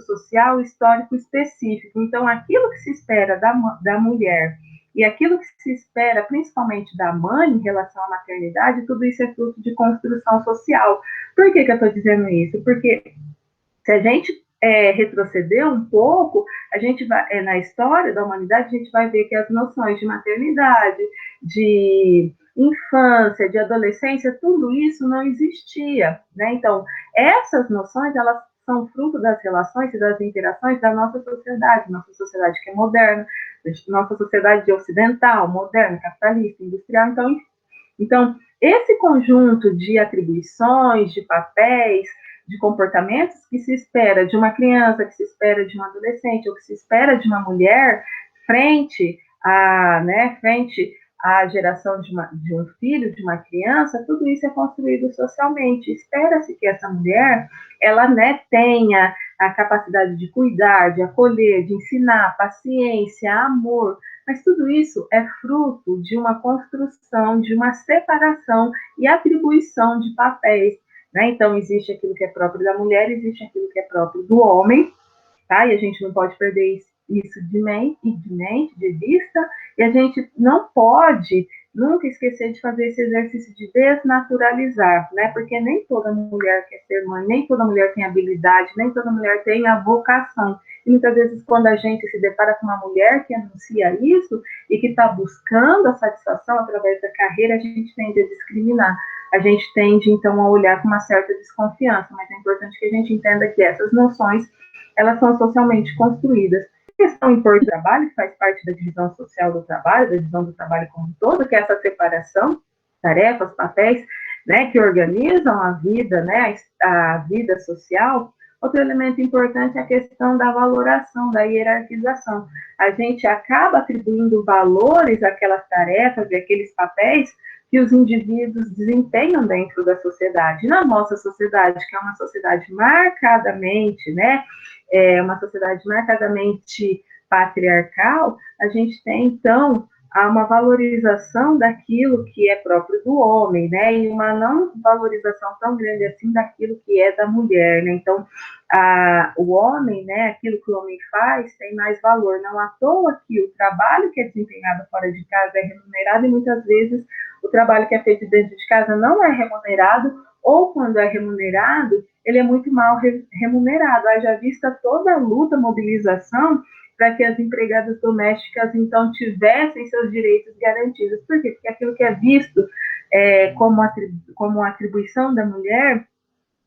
social, histórico específico. Então, aquilo que se espera da mulher e aquilo que se espera, principalmente da mãe, em relação à maternidade, tudo isso é fruto de construção social. Por que eu estou dizendo isso? Porque se a gente retroceder um pouco, a gente vai, na história da humanidade, a gente vai ver que as noções de maternidade, de infância, de adolescência, tudo isso não existia, né? Então, essas noções, elas são fruto das relações e das interações da nossa sociedade que é moderna, nossa sociedade ocidental, moderna, capitalista, industrial. Então, esse conjunto de atribuições, de papéis, de comportamentos que se espera de uma criança, que se espera de um adolescente, ou que se espera de uma mulher frente à geração de um filho, de uma criança, tudo isso é construído socialmente. Espera-se que essa mulher, ela, né, tenha a capacidade de cuidar, de acolher, de ensinar, paciência, amor, mas tudo isso é fruto de uma construção, de uma separação e atribuição de papéis. Né? Então, existe aquilo que é próprio da mulher, existe aquilo que é próprio do homem, tá? E a gente não pode perder isso de mente, de vista, e a gente não pode nunca esquecer de fazer esse exercício de desnaturalizar, né? Porque nem toda mulher quer ser mãe, nem toda mulher tem habilidade, nem toda mulher tem a vocação. E muitas vezes, quando a gente se depara com uma mulher que anuncia isso e que está buscando a satisfação através da carreira, a gente tende a discriminar. A gente tende, então, a olhar com uma certa desconfiança, mas é importante que a gente entenda que essas noções, elas são socialmente construídas. A questão importante do trabalho, que faz parte da divisão social do trabalho, da divisão do trabalho como um todo, que é essa separação, tarefas, papéis, né, que organizam a vida, né, a vida social. Outro elemento importante é a questão da valoração, da hierarquização. A gente acaba atribuindo valores àquelas tarefas e àqueles papéis que os indivíduos desempenham dentro da sociedade. Na nossa sociedade, que é uma sociedade marcadamente, né, uma sociedade marcadamente patriarcal, a gente tem, então, uma valorização daquilo que é próprio do homem, né, e uma não valorização tão grande assim daquilo que é da mulher, né. Então, o homem, né, aquilo que o homem faz tem mais valor. Não à toa que o trabalho que é desempenhado fora de casa é remunerado e muitas vezes o trabalho que é feito dentro de casa não é remunerado, ou quando é remunerado, ele é muito mal remunerado. Haja vista toda a luta, mobilização, para que as empregadas domésticas, então, tivessem seus direitos garantidos. Por quê? Porque aquilo que é visto como atribuição da mulher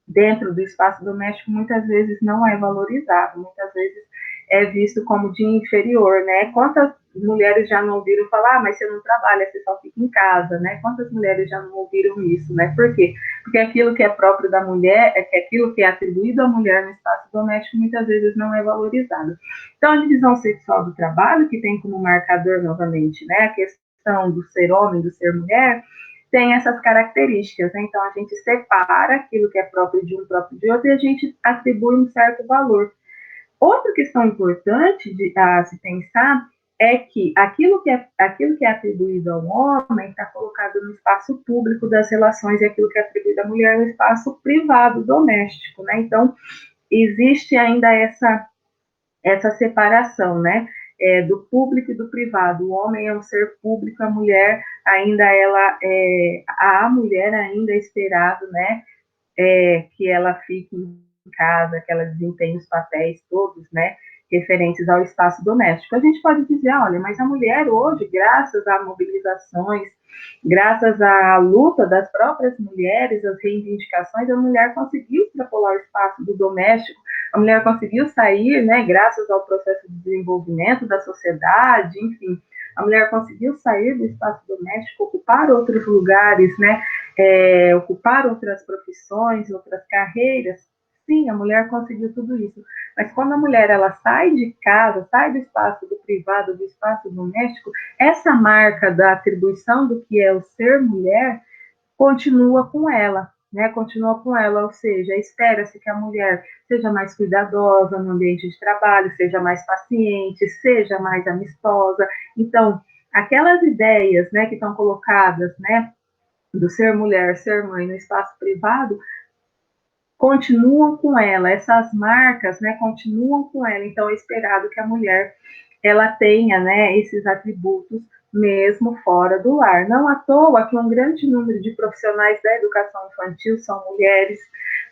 dentro do espaço doméstico, muitas vezes não é valorizado, muitas vezes é visto como de inferior, né? Quantas mulheres já não ouviram falar, mas você não trabalha, você só fica em casa, né? Quantas mulheres já não ouviram isso, né? Por quê? Porque aquilo que é próprio da mulher, aquilo que é atribuído à mulher no espaço doméstico, muitas vezes não é valorizado. Então, a divisão sexual do trabalho, que tem como marcador, novamente, né, a questão do ser homem, do ser mulher, tem essas características, né? Então, a gente separa aquilo que é próprio de um, próprio de outro, e a gente atribui um certo valor. Outra questão importante a se pensar é que aquilo que é atribuído ao homem está colocado no espaço público das relações e aquilo que é atribuído à mulher no espaço privado, doméstico, né? Então, existe ainda essa separação, né? Do público e do privado. O homem é um ser público, a mulher ainda a mulher ainda é esperado, né? Que ela fique em casa, que ela desempenhe os papéis todos, né, referentes ao espaço doméstico. A gente pode dizer, olha, mas a mulher hoje, graças a mobilizações, graças à luta das próprias mulheres, as reivindicações, a mulher conseguiu extrapolar o espaço do doméstico, a mulher conseguiu sair, né, graças ao processo de desenvolvimento da sociedade, enfim, a mulher conseguiu sair do espaço doméstico, ocupar outros lugares, né, ocupar outras profissões, outras carreiras. Sim, a mulher conseguiu tudo isso. Mas quando a mulher ela sai de casa, sai do espaço do privado, do espaço doméstico, essa marca da atribuição do que é o ser mulher continua com ela, né? Continua com ela, ou seja, espera-se que a mulher seja mais cuidadosa no ambiente de trabalho, seja mais paciente, seja mais amistosa. Então, aquelas ideias, né, que estão colocadas, né, do ser mulher, ser mãe no espaço privado, continuam com ela, essas marcas, né, continuam com ela. Então, é esperado que a mulher ela tenha, né, esses atributos mesmo fora do lar. Não à toa que um grande número de profissionais da educação infantil são mulheres,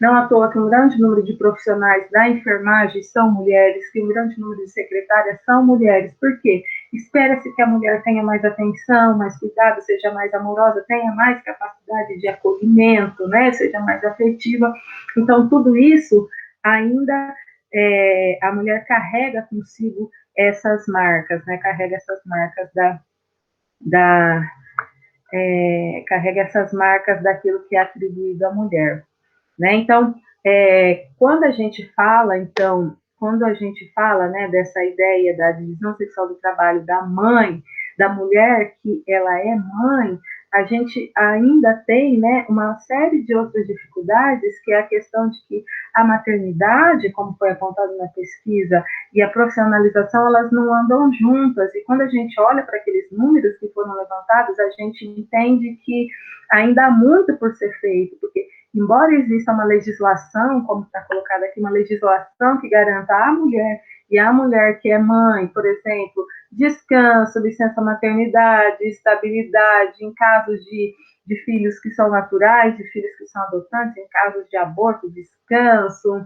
não à toa que um grande número de profissionais da enfermagem são mulheres, que um grande número de secretárias são mulheres. Por quê? Espera-se que a mulher tenha mais atenção, mais cuidado, seja mais amorosa, tenha mais capacidade de acolhimento, né, seja mais afetiva. Então, tudo isso ainda a mulher carrega consigo essas marcas, né, carrega essas marcas carrega essas marcas daquilo que é atribuído à mulher, né? Então, quando a gente fala, né, dessa ideia da divisão sexual do trabalho da mãe, da mulher que ela é mãe, a gente ainda tem, né, uma série de outras dificuldades, que é a questão de que a maternidade, como foi apontado na pesquisa, e a profissionalização, elas não andam juntas, e quando a gente olha para aqueles números que foram levantados, a gente entende que ainda há muito por ser feito, porque embora exista uma legislação, como está colocado aqui, uma legislação que garanta à mulher e à mulher que é mãe, por exemplo, descanso, licença maternidade, estabilidade em casos de filhos que são naturais, de filhos que são adotantes, em casos de aborto, descanso,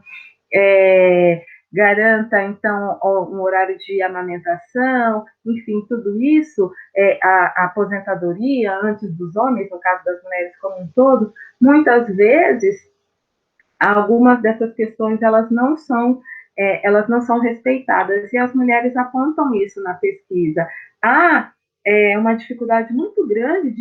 garanta, então, um horário de amamentação, enfim, tudo isso, a aposentadoria antes dos homens, no caso das mulheres como um todo, muitas vezes, algumas dessas questões, elas não são elas não são respeitadas, e as mulheres apontam isso na pesquisa. Há uma dificuldade muito grande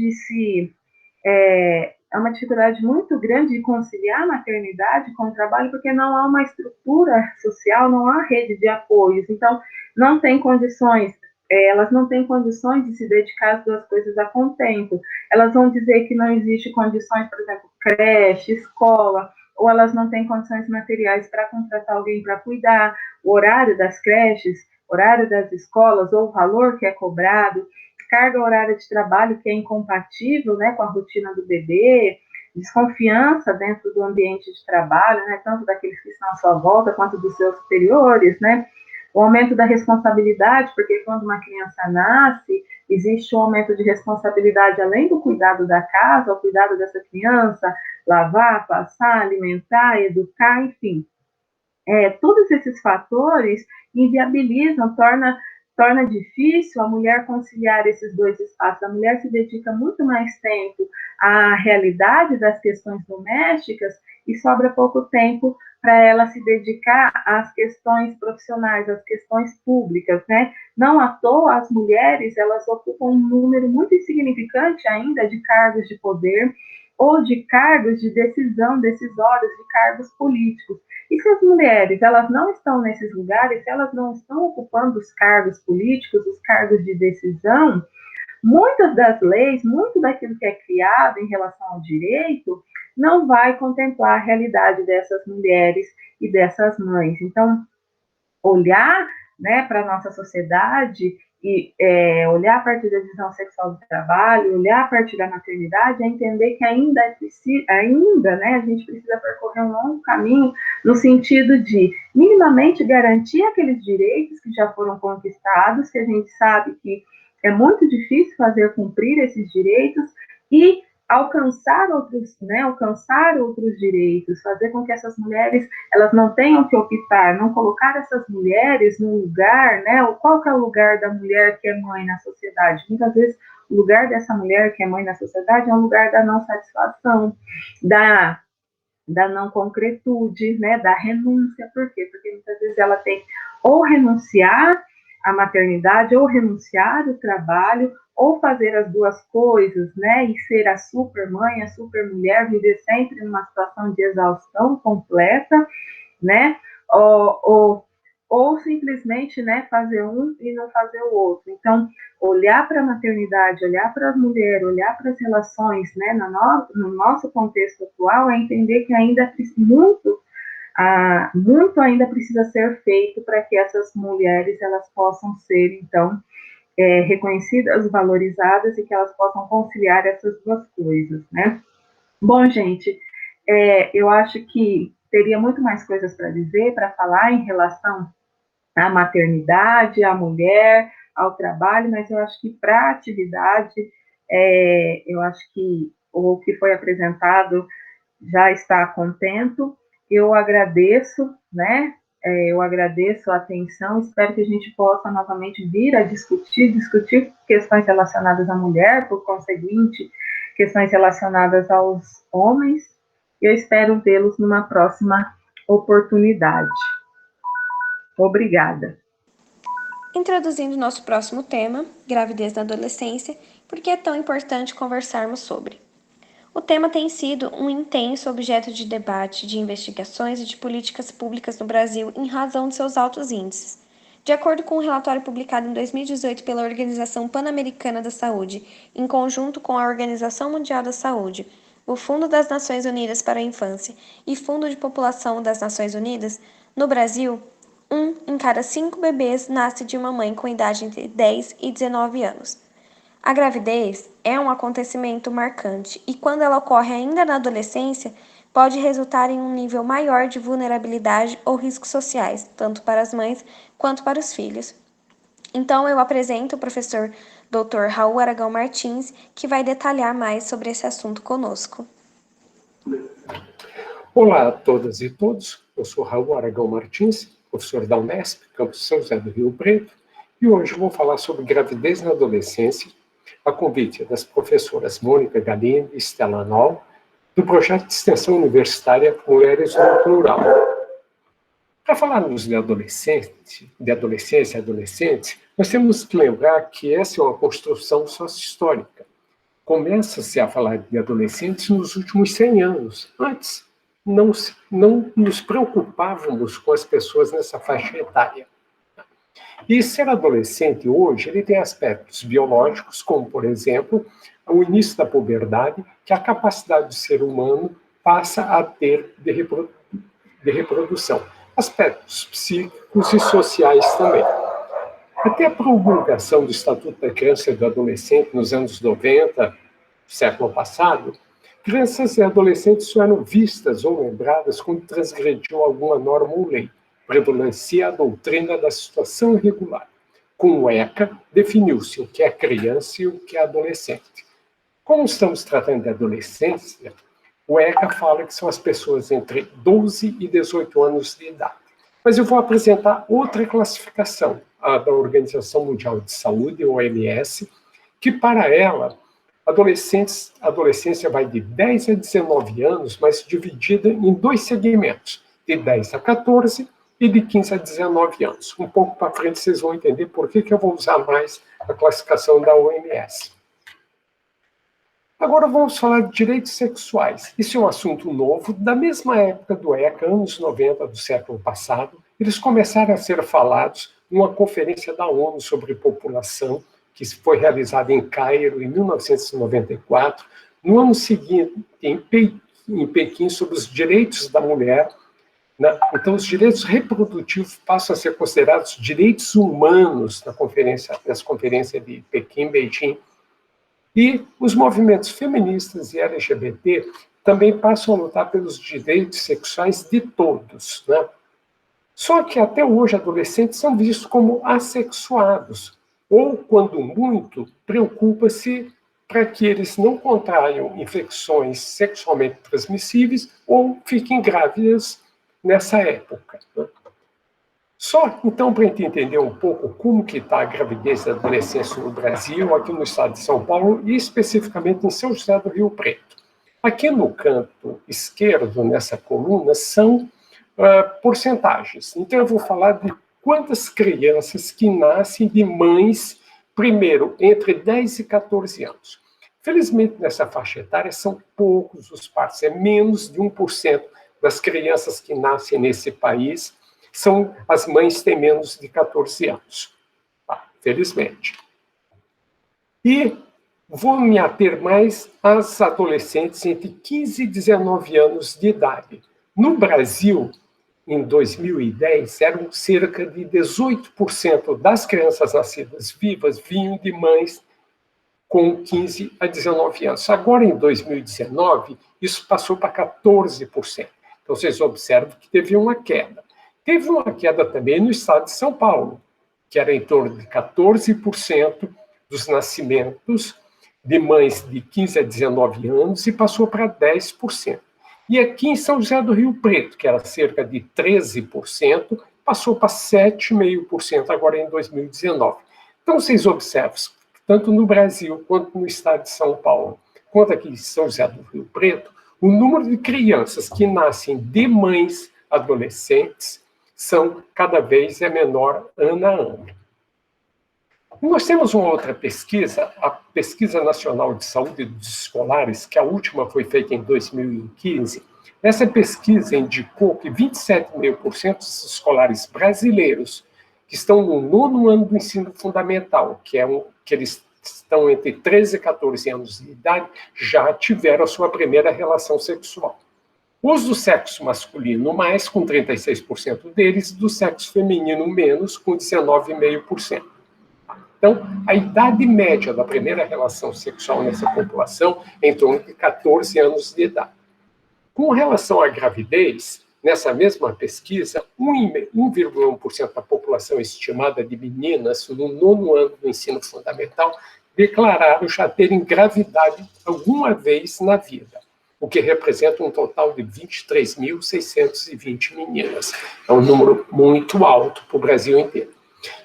uma dificuldade muito grande de conciliar a maternidade com o trabalho, porque não há uma estrutura social, não há rede de apoios, então não tem condições, elas não têm condições de se dedicar às duas coisas a contento. Elas vão dizer que não existe condições, por exemplo, creche, escola, ou elas não têm condições materiais para contratar alguém para cuidar, o horário das creches, horário das escolas, ou o valor que é cobrado, carga horária de trabalho que é incompatível, né, com a rotina do bebê, desconfiança dentro do ambiente de trabalho, né, tanto daqueles que estão à sua volta quanto dos seus superiores, né, o aumento da responsabilidade, porque quando uma criança nasce, existe um aumento de responsabilidade além do cuidado da casa, o cuidado dessa criança, lavar, passar, alimentar, educar, enfim. Todos esses fatores inviabilizam, torna difícil a mulher conciliar esses dois espaços. A mulher se dedica muito mais tempo à realidade das questões domésticas e sobra pouco tempo para ela se dedicar às questões profissionais, às questões públicas, né? Não à toa, as mulheres, elas ocupam um número muito insignificante ainda de cargos de poder ou de cargos de decisão decisórios, de cargos políticos. E se as mulheres, elas não estão nesses lugares, se elas não estão ocupando os cargos políticos, os cargos de decisão, muitas das leis, muito daquilo que é criado em relação ao direito, não vai contemplar a realidade dessas mulheres e dessas mães. Então, olhar, né, para a nossa sociedade e olhar a partir da visão sexual do trabalho, olhar a partir da maternidade, é entender que ainda, né, a gente precisa percorrer um longo caminho no sentido de minimamente garantir aqueles direitos que já foram conquistados, que a gente sabe que é muito difícil fazer cumprir esses direitos, e alcançar outros direitos, fazer com que essas mulheres, elas não tenham que optar, não colocar essas mulheres num lugar, né? Qual que é o lugar da mulher que é mãe na sociedade? Muitas vezes, o lugar dessa mulher que é mãe na sociedade é um lugar da não satisfação, da não concretude, né? Da renúncia. Por quê? Porque muitas vezes ela tem ou renunciar à maternidade, ou renunciar ao trabalho, ou fazer as duas coisas, né, e ser a super mãe, a super mulher, viver sempre numa situação de exaustão completa, né, ou simplesmente, né, fazer um e não fazer o outro. Então, olhar para a maternidade, olhar para as mulheres, olhar para as relações, né, no nosso contexto atual, é entender que ainda muito ainda precisa ser feito para que essas mulheres, elas possam ser, então, reconhecidas, valorizadas, e que elas possam conciliar essas duas coisas, né? Bom, gente, eu acho que teria muito mais coisas para dizer, para falar em relação à maternidade, à mulher, ao trabalho, mas eu acho que para a atividade, eu acho que o que foi apresentado já está contento. Eu agradeço, né? Eu agradeço a atenção, espero que a gente possa novamente vir a discutir questões relacionadas à mulher, por conseguinte, questões relacionadas aos homens. Eu espero vê-los numa próxima oportunidade. Obrigada. Introduzindo nosso próximo tema, gravidez na adolescência, por que é tão importante conversarmos sobre. O tema tem sido um intenso objeto de debate, de investigações e de políticas públicas no Brasil em razão de seus altos índices. De acordo com um relatório publicado em 2018 pela Organização Pan-Americana da Saúde, em conjunto com a Organização Mundial da Saúde, o Fundo das Nações Unidas para a Infância e Fundo de População das Nações Unidas, no Brasil, 1 em cada 5 bebês nasce de uma mãe com idade entre 10 e 19 anos. A gravidez é um acontecimento marcante e, quando ela ocorre ainda na adolescência, pode resultar em um nível maior de vulnerabilidade ou riscos sociais, tanto para as mães quanto para os filhos. Então, eu apresento o professor Dr. Raul Aragão Martins, que vai detalhar mais sobre esse assunto conosco. Olá a todas e todos, eu sou Raul Aragão Martins, professor da Unesp, campus São José do Rio Preto, e hoje vou falar sobre gravidez na adolescência, a convite das professoras Mônica Galindo e Stella Nol, do projeto de extensão universitária Mulheres no Plural. Para falarmos de adolescência e adolescentes, nós temos que lembrar que essa é uma construção sócio-histórica. Começa-se a falar de adolescentes nos últimos 100 anos. Antes, não nos preocupávamos com as pessoas nessa faixa etária. E ser adolescente hoje, ele tem aspectos biológicos, como, por exemplo, o início da puberdade, que a capacidade do ser humano passa a ter de reprodução. Aspectos psíquicos e sociais também. Até a promulgação do Estatuto da Criança e do Adolescente nos anos 90, século passado, crianças e adolescentes só eram vistas ou lembradas quando transgrediu alguma norma ou lei. Prevalencia a doutrina da situação irregular. Com o ECA, definiu-se o que é criança e o que é adolescente. Como estamos tratando de adolescência, o ECA fala que são as pessoas entre 12 e 18 anos de idade. Mas eu vou apresentar outra classificação, a da Organização Mundial de Saúde, OMS, que para ela, a adolescência vai de 10 a 19 anos, mas dividida em 2 segmentos, de 10 a 14 e de 15 a 19 anos. Um pouco para frente vocês vão entender por que eu vou usar mais a classificação da OMS. Agora vamos falar de direitos sexuais. Isso é um assunto novo, da mesma época do ECA, anos 90 do século passado. Eles começaram a ser falados numa conferência da ONU sobre população, que foi realizada em Cairo, em 1994. No ano seguinte, em Pequim, sobre os direitos da mulher. Então, os direitos reprodutivos passam a ser considerados direitos humanos nessa conferência de Pequim, Beijing. E os movimentos feministas e LGBT também passam a lutar pelos direitos sexuais de todos. Só que até hoje adolescentes são vistos como assexuados, ou, quando muito, preocupa-se para que eles não contraiam infecções sexualmente transmissíveis ou fiquem grávidas nessa época. Só, então, para a gente entender um pouco como que está a gravidez da adolescência no Brasil, aqui no estado de São Paulo, e especificamente em São José do Rio Preto. Aqui no canto esquerdo, nessa coluna, são porcentagens. Então, eu vou falar de quantas crianças que nascem de mães, primeiro, entre 10 e 14 anos. Felizmente, nessa faixa etária, são poucos os partos, é menos de 1% das crianças que nascem nesse país, as mães têm menos de 14 anos, felizmente. E vou me ater mais às adolescentes entre 15 e 19 anos de idade. No Brasil, em 2010, eram cerca de 18% das crianças nascidas vivas vinham de mães com 15 a 19 anos. Agora, em 2019, isso passou para 14%. Então, vocês observam que teve uma queda. Teve uma queda também no estado de São Paulo, que era em torno de 14% dos nascimentos de mães de 15 a 19 anos e passou para 10%. E aqui em São José do Rio Preto, que era cerca de 13%, passou para 7,5% agora em 2019. Então, vocês observam, tanto no Brasil quanto no estado de São Paulo, quanto aqui em São José do Rio Preto, o número de crianças que nascem de mães adolescentes cada vez é menor ano a ano. Nós temos uma outra pesquisa, a Pesquisa Nacional de Saúde dos Escolares, que a última foi feita em 2015. Essa pesquisa indicou que 27,5% dos escolares brasileiros que estão no 9º ano do ensino fundamental, que eles estão entre 13 e 14 anos de idade, já tiveram a sua primeira relação sexual. Os do sexo masculino mais, com 36% deles, do sexo feminino menos, com 19,5%. Então, a idade média da primeira relação sexual nessa população é em torno de 14 anos de idade. Com relação à gravidez, nessa mesma pesquisa, 1,1% da população estimada de meninas no 9º ano do ensino fundamental declararam já terem engravidado alguma vez na vida, o que representa um total de 23.620 meninas. É um número muito alto para o Brasil inteiro.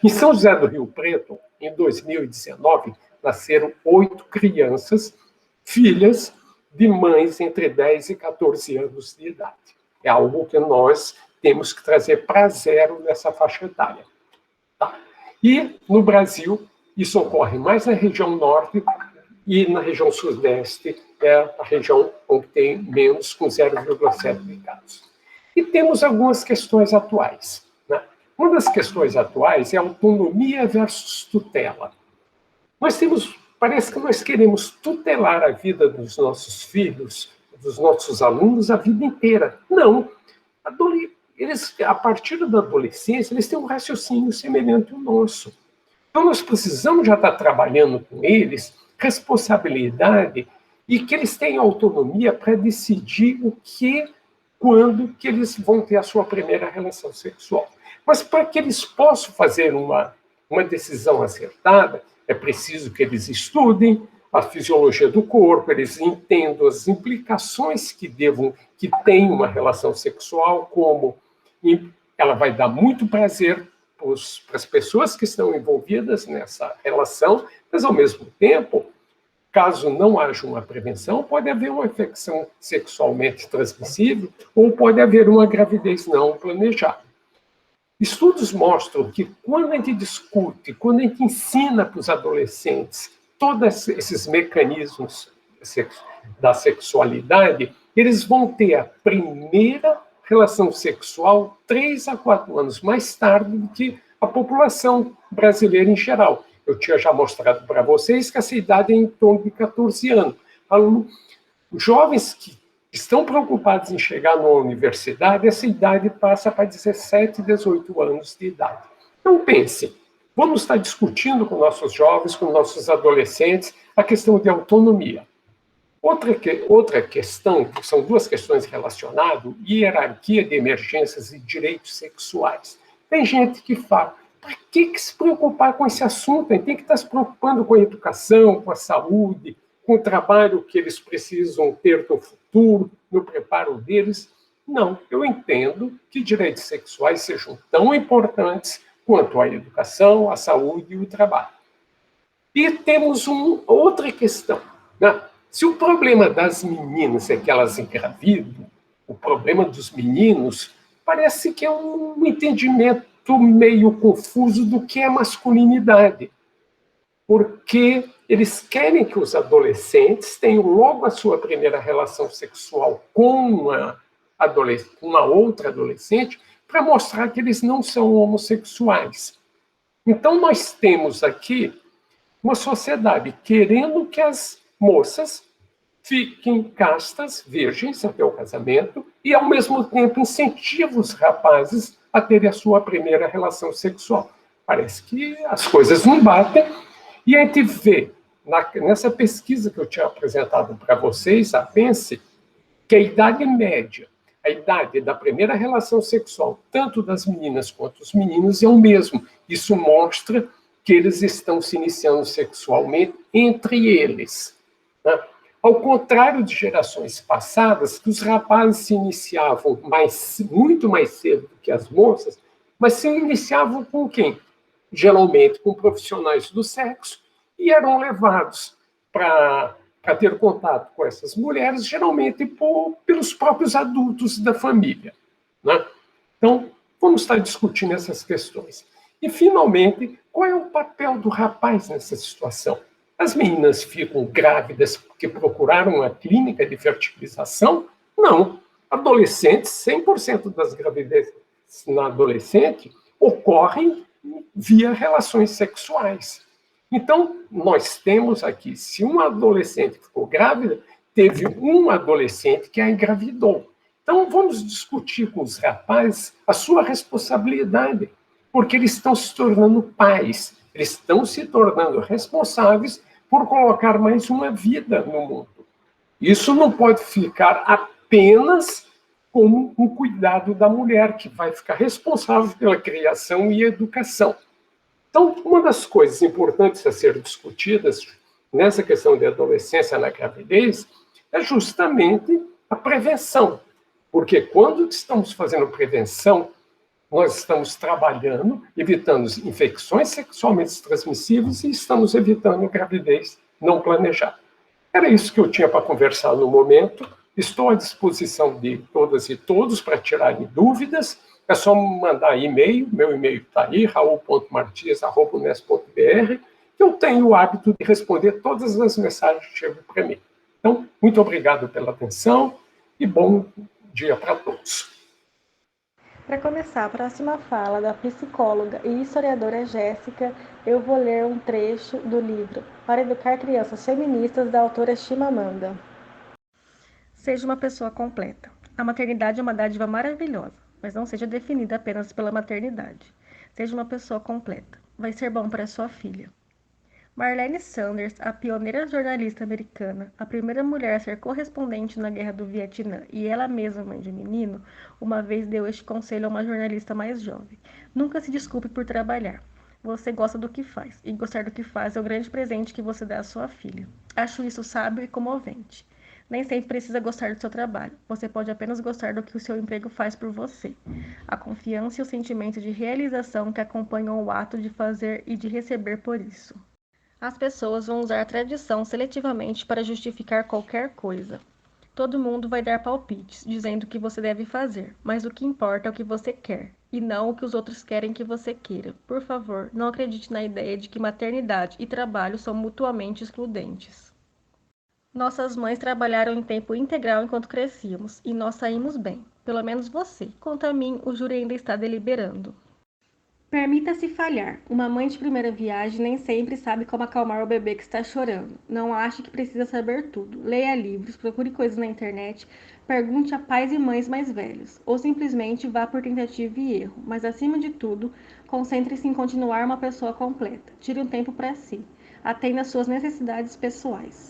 Em São José do Rio Preto, em 2019, nasceram 8 crianças, filhas de mães entre 10 e 14 anos de idade. É algo que nós temos que trazer para zero nessa faixa etária. Tá? E, no Brasil, isso ocorre mais na região norte e na região sudeste, é a região onde tem menos, com 0,7 de casos. E temos algumas questões atuais. Né? Uma das questões atuais é autonomia versus tutela. Parece que nós queremos tutelar a vida dos nossos filhos, dos nossos alunos, a vida inteira. Não. Eles, a partir da adolescência, eles têm um raciocínio semelhante ao nosso. Então, nós precisamos já estar trabalhando com eles responsabilidade e que eles tenham autonomia para decidir o que, quando que eles vão ter a sua primeira relação sexual. Mas para que eles possam fazer uma decisão acertada, é preciso que eles estudem a fisiologia do corpo, eles entendam as implicações que tem uma relação sexual, como ela vai dar muito prazer para as pessoas que estão envolvidas nessa relação, mas, ao mesmo tempo, caso não haja uma prevenção, pode haver uma infecção sexualmente transmissível ou pode haver uma gravidez não planejada. Estudos mostram que quando a gente discute, quando a gente ensina para os adolescentes todos esses mecanismos da sexualidade, eles vão ter a primeira relação sexual 3 a 4 anos mais tarde do que a população brasileira em geral. Eu tinha já mostrado para vocês que essa idade é em torno de 14 anos. Os jovens que estão preocupados em chegar na universidade, essa idade passa para 17, 18 anos de idade. Então, pense, vamos estar discutindo com nossos jovens, com nossos adolescentes, a questão de autonomia. Outra questão, são duas questões relacionadas, hierarquia de emergências e direitos sexuais. Tem gente que fala, para que se preocupar com esse assunto? A gente tem que estar se preocupando com a educação, com a saúde, com o trabalho que eles precisam ter no futuro, no preparo deles. Não, eu entendo que direitos sexuais sejam tão importantes quanto a educação, a saúde e o trabalho. E temos outra questão, né? Se o problema das meninas é que elas engravidam, o problema dos meninos parece que é um entendimento meio confuso do que é masculinidade. Porque eles querem que os adolescentes tenham logo a sua primeira relação sexual com uma outra adolescente para mostrar que eles não são homossexuais. Então, nós temos aqui uma sociedade querendo que as moças fiquem castas, virgens até o casamento, e, ao mesmo tempo, incentiva os rapazes a terem a sua primeira relação sexual. Parece que as coisas não batem, e a gente vê, nessa pesquisa que eu tinha apresentado para vocês, a PENSE, que a idade média, a idade da primeira relação sexual, tanto das meninas quanto dos meninos, é o mesmo. Isso mostra que eles estão se iniciando sexualmente entre eles, né? Ao contrário de gerações passadas, que os rapazes se iniciavam muito mais cedo do que as moças, mas se iniciavam com quem? Geralmente com profissionais do sexo, e eram levados para ter contato com essas mulheres, geralmente pelos próprios adultos da família, né? Então, vamos estar discutindo essas questões. E, finalmente, qual é o papel do rapaz nessa situação? As meninas ficam grávidas porque procuraram a clínica de fertilização? Não. Adolescentes, 100% das gravidezes na adolescente ocorrem via relações sexuais. Então, nós temos aqui, se uma adolescente ficou grávida, teve um adolescente que a engravidou. Então, vamos discutir com os rapazes a sua responsabilidade, porque eles estão se tornando pais, eles estão se tornando responsáveis por colocar mais uma vida no mundo. Isso não pode ficar apenas como um cuidado da mulher, que vai ficar responsável pela criação e educação. Então, uma das coisas importantes a ser discutidas nessa questão de adolescência na gravidez é justamente a prevenção. Porque quando estamos fazendo prevenção, nós estamos trabalhando, evitando infecções sexualmente transmissíveis e estamos evitando gravidez não planejada. Era isso que eu tinha para conversar no momento. Estou à disposição de todas e todos para tirarem dúvidas. É só mandar e-mail, meu e-mail está aí, raul.martias@unesp.br. Eu tenho o hábito de responder todas as mensagens que chegam para mim. Então, muito obrigado pela atenção e bom dia para todos. Para começar a próxima fala da psicóloga e historiadora Jéssica, eu vou ler um trecho do livro Para Educar Crianças Feministas, da autora Chimamanda. Seja uma pessoa completa. A maternidade é uma dádiva maravilhosa, mas não seja definida apenas pela maternidade. Seja uma pessoa completa. Vai ser bom para sua filha. Marlene Sanders, a pioneira jornalista americana, a primeira mulher a ser correspondente na Guerra do Vietnã e ela mesma mãe de menino, uma vez deu este conselho a uma jornalista mais jovem. Nunca se desculpe por trabalhar. Você gosta do que faz, e gostar do que faz é o grande presente que você dá à sua filha. Acho isso sábio e comovente. Nem sempre precisa gostar do seu trabalho, você pode apenas gostar do que o seu emprego faz por você. A confiança e o sentimento de realização que acompanham o ato de fazer e de receber por isso. As pessoas vão usar a tradição seletivamente para justificar qualquer coisa. Todo mundo vai dar palpites, dizendo o que você deve fazer, mas o que importa é o que você quer, e não o que os outros querem que você queira. Por favor, não acredite na ideia de que maternidade e trabalho são mutuamente excludentes. Nossas mães trabalharam em tempo integral enquanto crescíamos, e nós saímos bem. Pelo menos você. Quanto a mim, o júri ainda está deliberando. Permita-se falhar. Uma mãe de primeira viagem nem sempre sabe como acalmar o bebê que está chorando. Não ache que precisa saber tudo. Leia livros, procure coisas na internet, pergunte a pais e mães mais velhos, ou simplesmente vá por tentativa e erro. Mas, acima de tudo, concentre-se em continuar uma pessoa completa. Tire um tempo para si. Atenda às suas necessidades pessoais.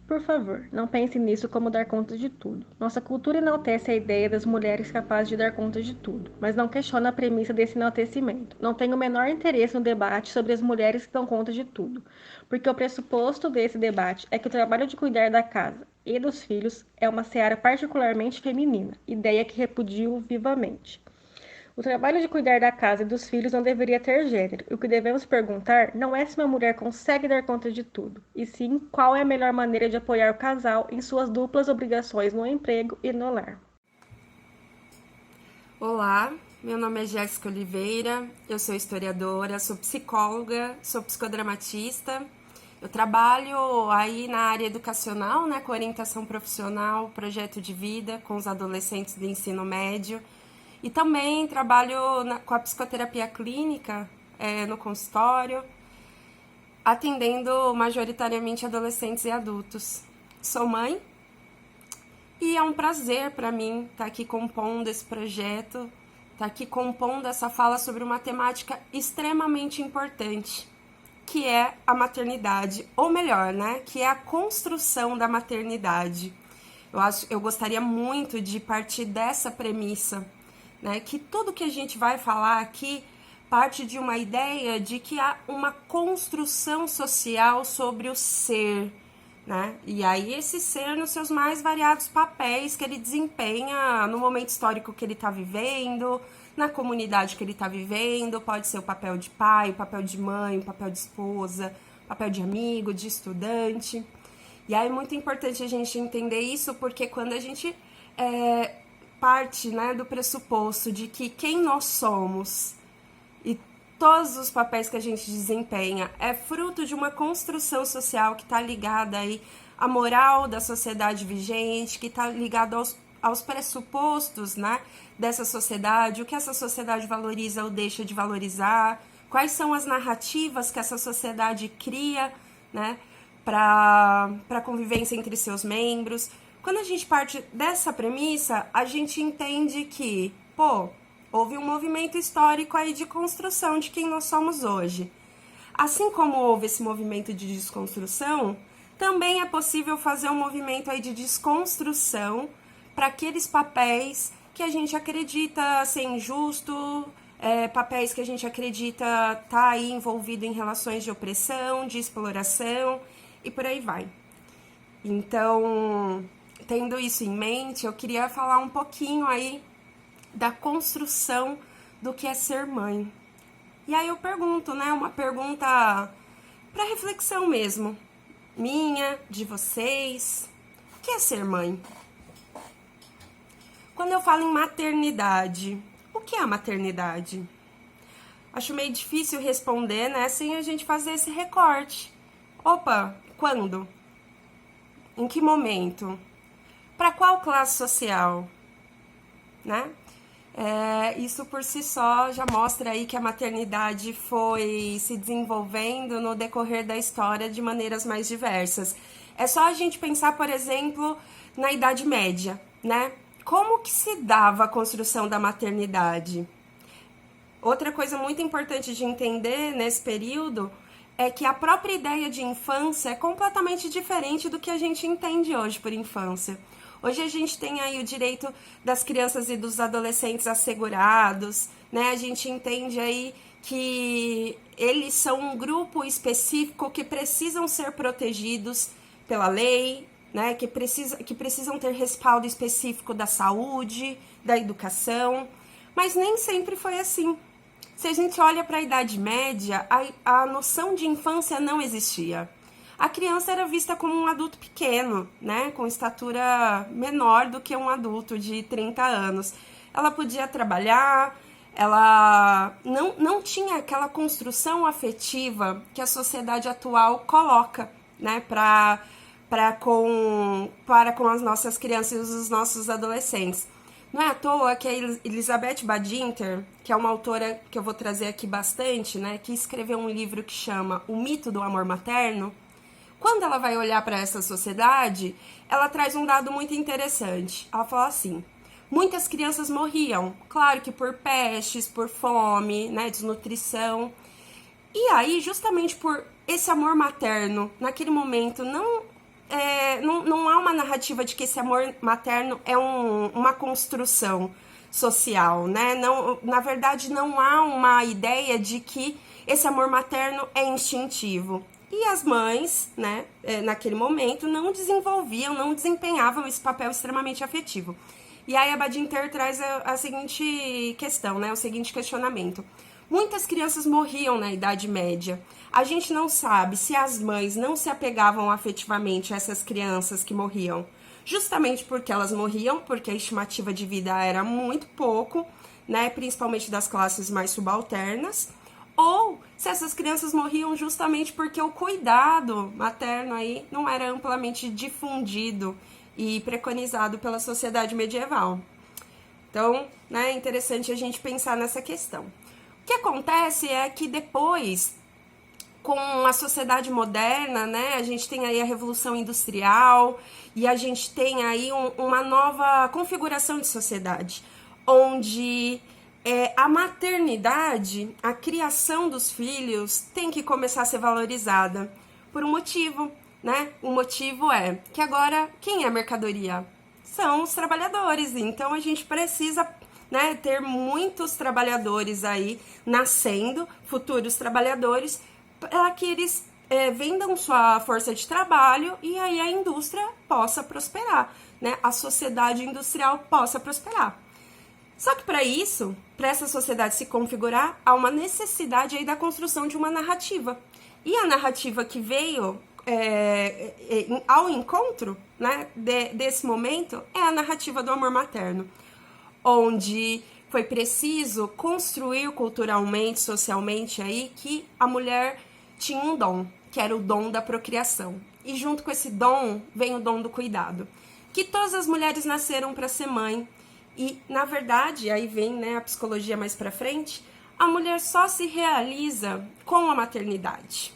Por favor, não pense nisso como dar conta de tudo. Nossa cultura enaltece a ideia das mulheres capazes de dar conta de tudo, mas não questiona a premissa desse enaltecimento. Não tenho o menor interesse no debate sobre as mulheres que dão conta de tudo, porque o pressuposto desse debate é que o trabalho de cuidar da casa e dos filhos é uma seara particularmente feminina, ideia que repudio vivamente. O trabalho de cuidar da casa e dos filhos não deveria ter gênero. O que devemos perguntar não é se uma mulher consegue dar conta de tudo, e sim qual é a melhor maneira de apoiar o casal em suas duplas obrigações no emprego e no lar. Olá, meu nome é Jéssica Oliveira, eu sou historiadora, sou psicóloga, sou psicodramatista. Eu trabalho aí na área educacional, né, com orientação profissional, projeto de vida com os adolescentes do ensino médio. E também trabalho com a psicoterapia clínica no consultório, atendendo majoritariamente adolescentes e adultos. Sou mãe e é um prazer para mim estar aqui compondo esse projeto, estar aqui compondo essa fala sobre uma temática extremamente importante, que é a maternidade, ou melhor, né, que é a construção da maternidade. Eu gostaria muito de partir dessa premissa, né, que tudo que a gente vai falar aqui parte de uma ideia de que há uma construção social sobre o ser, né? E aí esse ser nos seus mais variados papéis que ele desempenha no momento histórico que ele está vivendo, na comunidade que ele está vivendo, pode ser o papel de pai, o papel de mãe, o papel de esposa, o papel de amigo, de estudante. E aí é muito importante a gente entender isso, porque quando a gente parte, né, do pressuposto de que quem nós somos e todos os papéis que a gente desempenha é fruto de uma construção social que está ligada aí à moral da sociedade vigente, que está ligada aos pressupostos, né, dessa sociedade, o que essa sociedade valoriza ou deixa de valorizar, quais são as narrativas que essa sociedade cria, né, para a convivência entre seus membros. Quando a gente parte dessa premissa, a gente entende que, houve um movimento histórico aí de construção de quem nós somos hoje. Assim como houve esse movimento de desconstrução, também é possível fazer um movimento aí de desconstrução para aqueles papéis que a gente acredita ser injusto, papéis que a gente acredita tá aí envolvido em relações de opressão, de exploração e por aí vai. Então, tendo isso em mente, eu queria falar um pouquinho aí da construção do que é ser mãe. E aí eu pergunto, né, uma pergunta para reflexão mesmo, minha, de vocês, o que é ser mãe? Quando eu falo em maternidade, o que é a maternidade? Acho meio difícil responder, né, sem a gente fazer esse recorte. Opa, quando? Em que momento? Para qual classe social? Né? Isso por si só já mostra aí que a maternidade foi se desenvolvendo no decorrer da história de maneiras mais diversas. É só a gente pensar, por exemplo, na Idade Média, né? Como que se dava a construção da maternidade? Outra coisa muito importante de entender nesse período é que a própria ideia de infância é completamente diferente do que a gente entende hoje por infância. Hoje a gente tem aí o direito das crianças e dos adolescentes assegurados, né? A gente entende aí que eles são um grupo específico que precisam ser protegidos pela lei, né? Que precisam ter respaldo específico da saúde, da educação, mas nem sempre foi assim. Se a gente olha para a Idade Média, a noção de infância não existia. A criança era vista como um adulto pequeno, né, com estatura menor do que um adulto de 30 anos. Ela podia trabalhar, ela não tinha aquela construção afetiva que a sociedade atual coloca, né, para com as nossas crianças e os nossos adolescentes. Não é à toa que a Elizabeth Badinter, que é uma autora que eu vou trazer aqui bastante, né, que escreveu um livro que chama O Mito do Amor Materno, quando ela vai olhar para essa sociedade, ela traz um dado muito interessante. Ela fala assim, muitas crianças morriam, claro que por pestes, por fome, né, desnutrição. E aí, justamente por esse amor materno, naquele momento, não há uma narrativa de que esse amor materno é uma construção social, né? Não, na verdade, não há uma ideia de que esse amor materno é instintivo. E as mães, né, naquele momento, não desempenhavam esse papel extremamente afetivo. E aí a Badinter traz a seguinte questão, né, o seguinte questionamento. Muitas crianças morriam na Idade Média. A gente não sabe se as mães não se apegavam afetivamente a essas crianças que morriam, justamente porque elas morriam, porque a estimativa de vida era muito pouco, né, principalmente das classes mais subalternas, ou se essas crianças morriam justamente porque o cuidado materno aí não era amplamente difundido e preconizado pela sociedade medieval. Então, né, é interessante a gente pensar nessa questão. O que acontece é que depois, com a sociedade moderna, né, a gente tem aí a Revolução Industrial e a gente tem aí uma nova configuração de sociedade, onde a maternidade, a criação dos filhos tem que começar a ser valorizada por um motivo, né? O motivo é que agora quem é a mercadoria? São os trabalhadores, então a gente precisa, né, ter muitos trabalhadores aí nascendo, futuros trabalhadores, para que eles vendam sua força de trabalho e aí a indústria possa prosperar, né? A sociedade industrial possa prosperar. Só que para isso, para essa sociedade se configurar, há uma necessidade aí da construção de uma narrativa. E a narrativa que veio ao encontro, né, desse momento é a narrativa do amor materno, onde foi preciso construir culturalmente, socialmente aí que a mulher tinha um dom, que era o dom da procriação. E junto com esse dom vem o dom do cuidado, que todas as mulheres nasceram para ser mãe. E, na verdade, aí vem, né, a psicologia mais pra frente, a mulher só se realiza com a maternidade.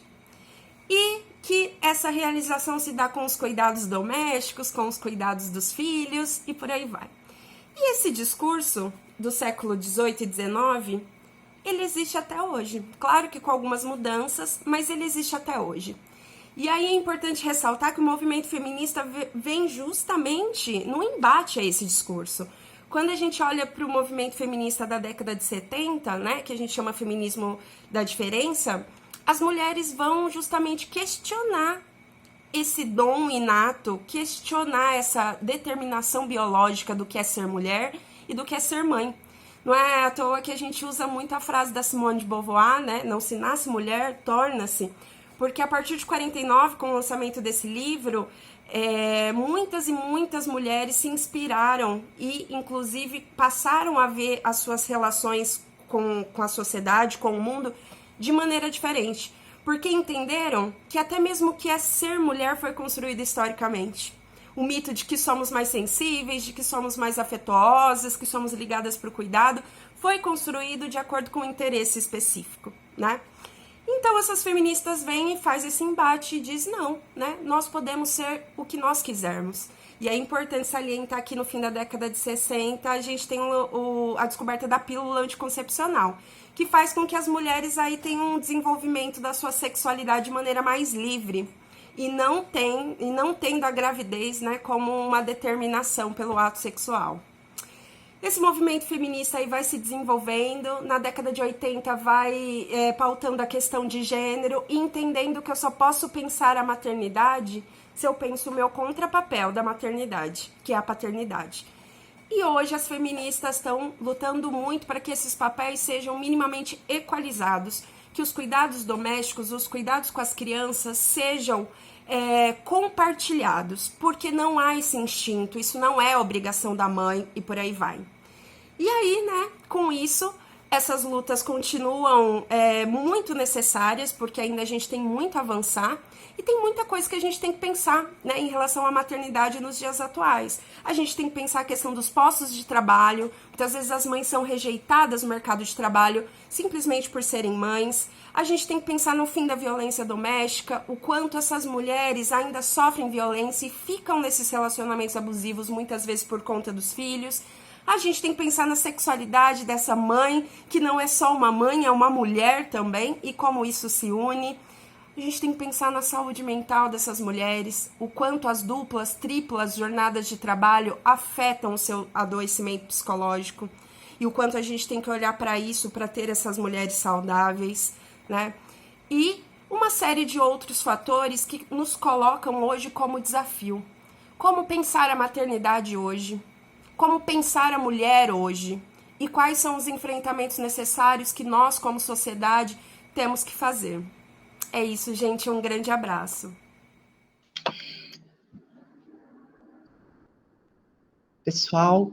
E que essa realização se dá com os cuidados domésticos, com os cuidados dos filhos e por aí vai. E esse discurso do século XVIII e XIX, ele existe até hoje. Claro que com algumas mudanças, mas ele existe até hoje. E aí é importante ressaltar que o movimento feminista vem justamente no embate a esse discurso. Quando a gente olha para o movimento feminista da década de 70, né, que a gente chama feminismo da diferença, as mulheres vão justamente questionar esse dom inato, questionar essa determinação biológica do que é ser mulher e do que é ser mãe. Não é à toa que a gente usa muito a frase da Simone de Beauvoir, né, não se nasce mulher, torna-se, porque a partir de 49, com o lançamento desse livro, muitas e muitas mulheres se inspiraram e, inclusive, passaram a ver as suas relações com a sociedade, com o mundo, de maneira diferente. Porque entenderam que até mesmo o que é ser mulher foi construído historicamente. O mito de que somos mais sensíveis, de que somos mais afetuosas, que somos ligadas para o cuidado, foi construído de acordo com um interesse específico, né? Então essas feministas vêm e fazem esse embate e dizem não, né? Nós podemos ser o que nós quisermos. E é importante salientar que no fim da década de 60 a gente tem a descoberta da pílula anticoncepcional, que faz com que as mulheres aí tenham um desenvolvimento da sua sexualidade de maneira mais livre e não tendo a gravidez, né, como uma determinação pelo ato sexual. Esse movimento feminista aí vai se desenvolvendo, na década de 80 vai pautando a questão de gênero e entendendo que eu só posso pensar a maternidade se eu penso o meu contrapapel da maternidade, que é a paternidade. E hoje as feministas estão lutando muito para que esses papéis sejam minimamente equalizados, que os cuidados domésticos, os cuidados com as crianças sejam compartilhados, porque não há esse instinto, isso não é obrigação da mãe e por aí vai. E aí, né, com isso, essas lutas continuam muito necessárias, porque ainda a gente tem muito a avançar e tem muita coisa que a gente tem que pensar, né, em relação à maternidade nos dias atuais. A gente tem que pensar a questão dos postos de trabalho, muitas vezes as mães são rejeitadas no mercado de trabalho simplesmente por serem mães. A gente tem que pensar no fim da violência doméstica, o quanto essas mulheres ainda sofrem violência e ficam nesses relacionamentos abusivos, muitas vezes por conta dos filhos. A gente tem que pensar na sexualidade dessa mãe, que não é só uma mãe, é uma mulher também, e como isso se une. A gente tem que pensar na saúde mental dessas mulheres, o quanto as duplas, triplas jornadas de trabalho afetam o seu adoecimento psicológico, e o quanto a gente tem que olhar para isso para ter essas mulheres saudáveis, né? E uma série de outros fatores que nos colocam hoje como desafio. Como pensar a maternidade hoje? Como pensar a mulher hoje? E quais são os enfrentamentos necessários que nós, como sociedade, temos que fazer? É isso, gente. Um grande abraço. Pessoal,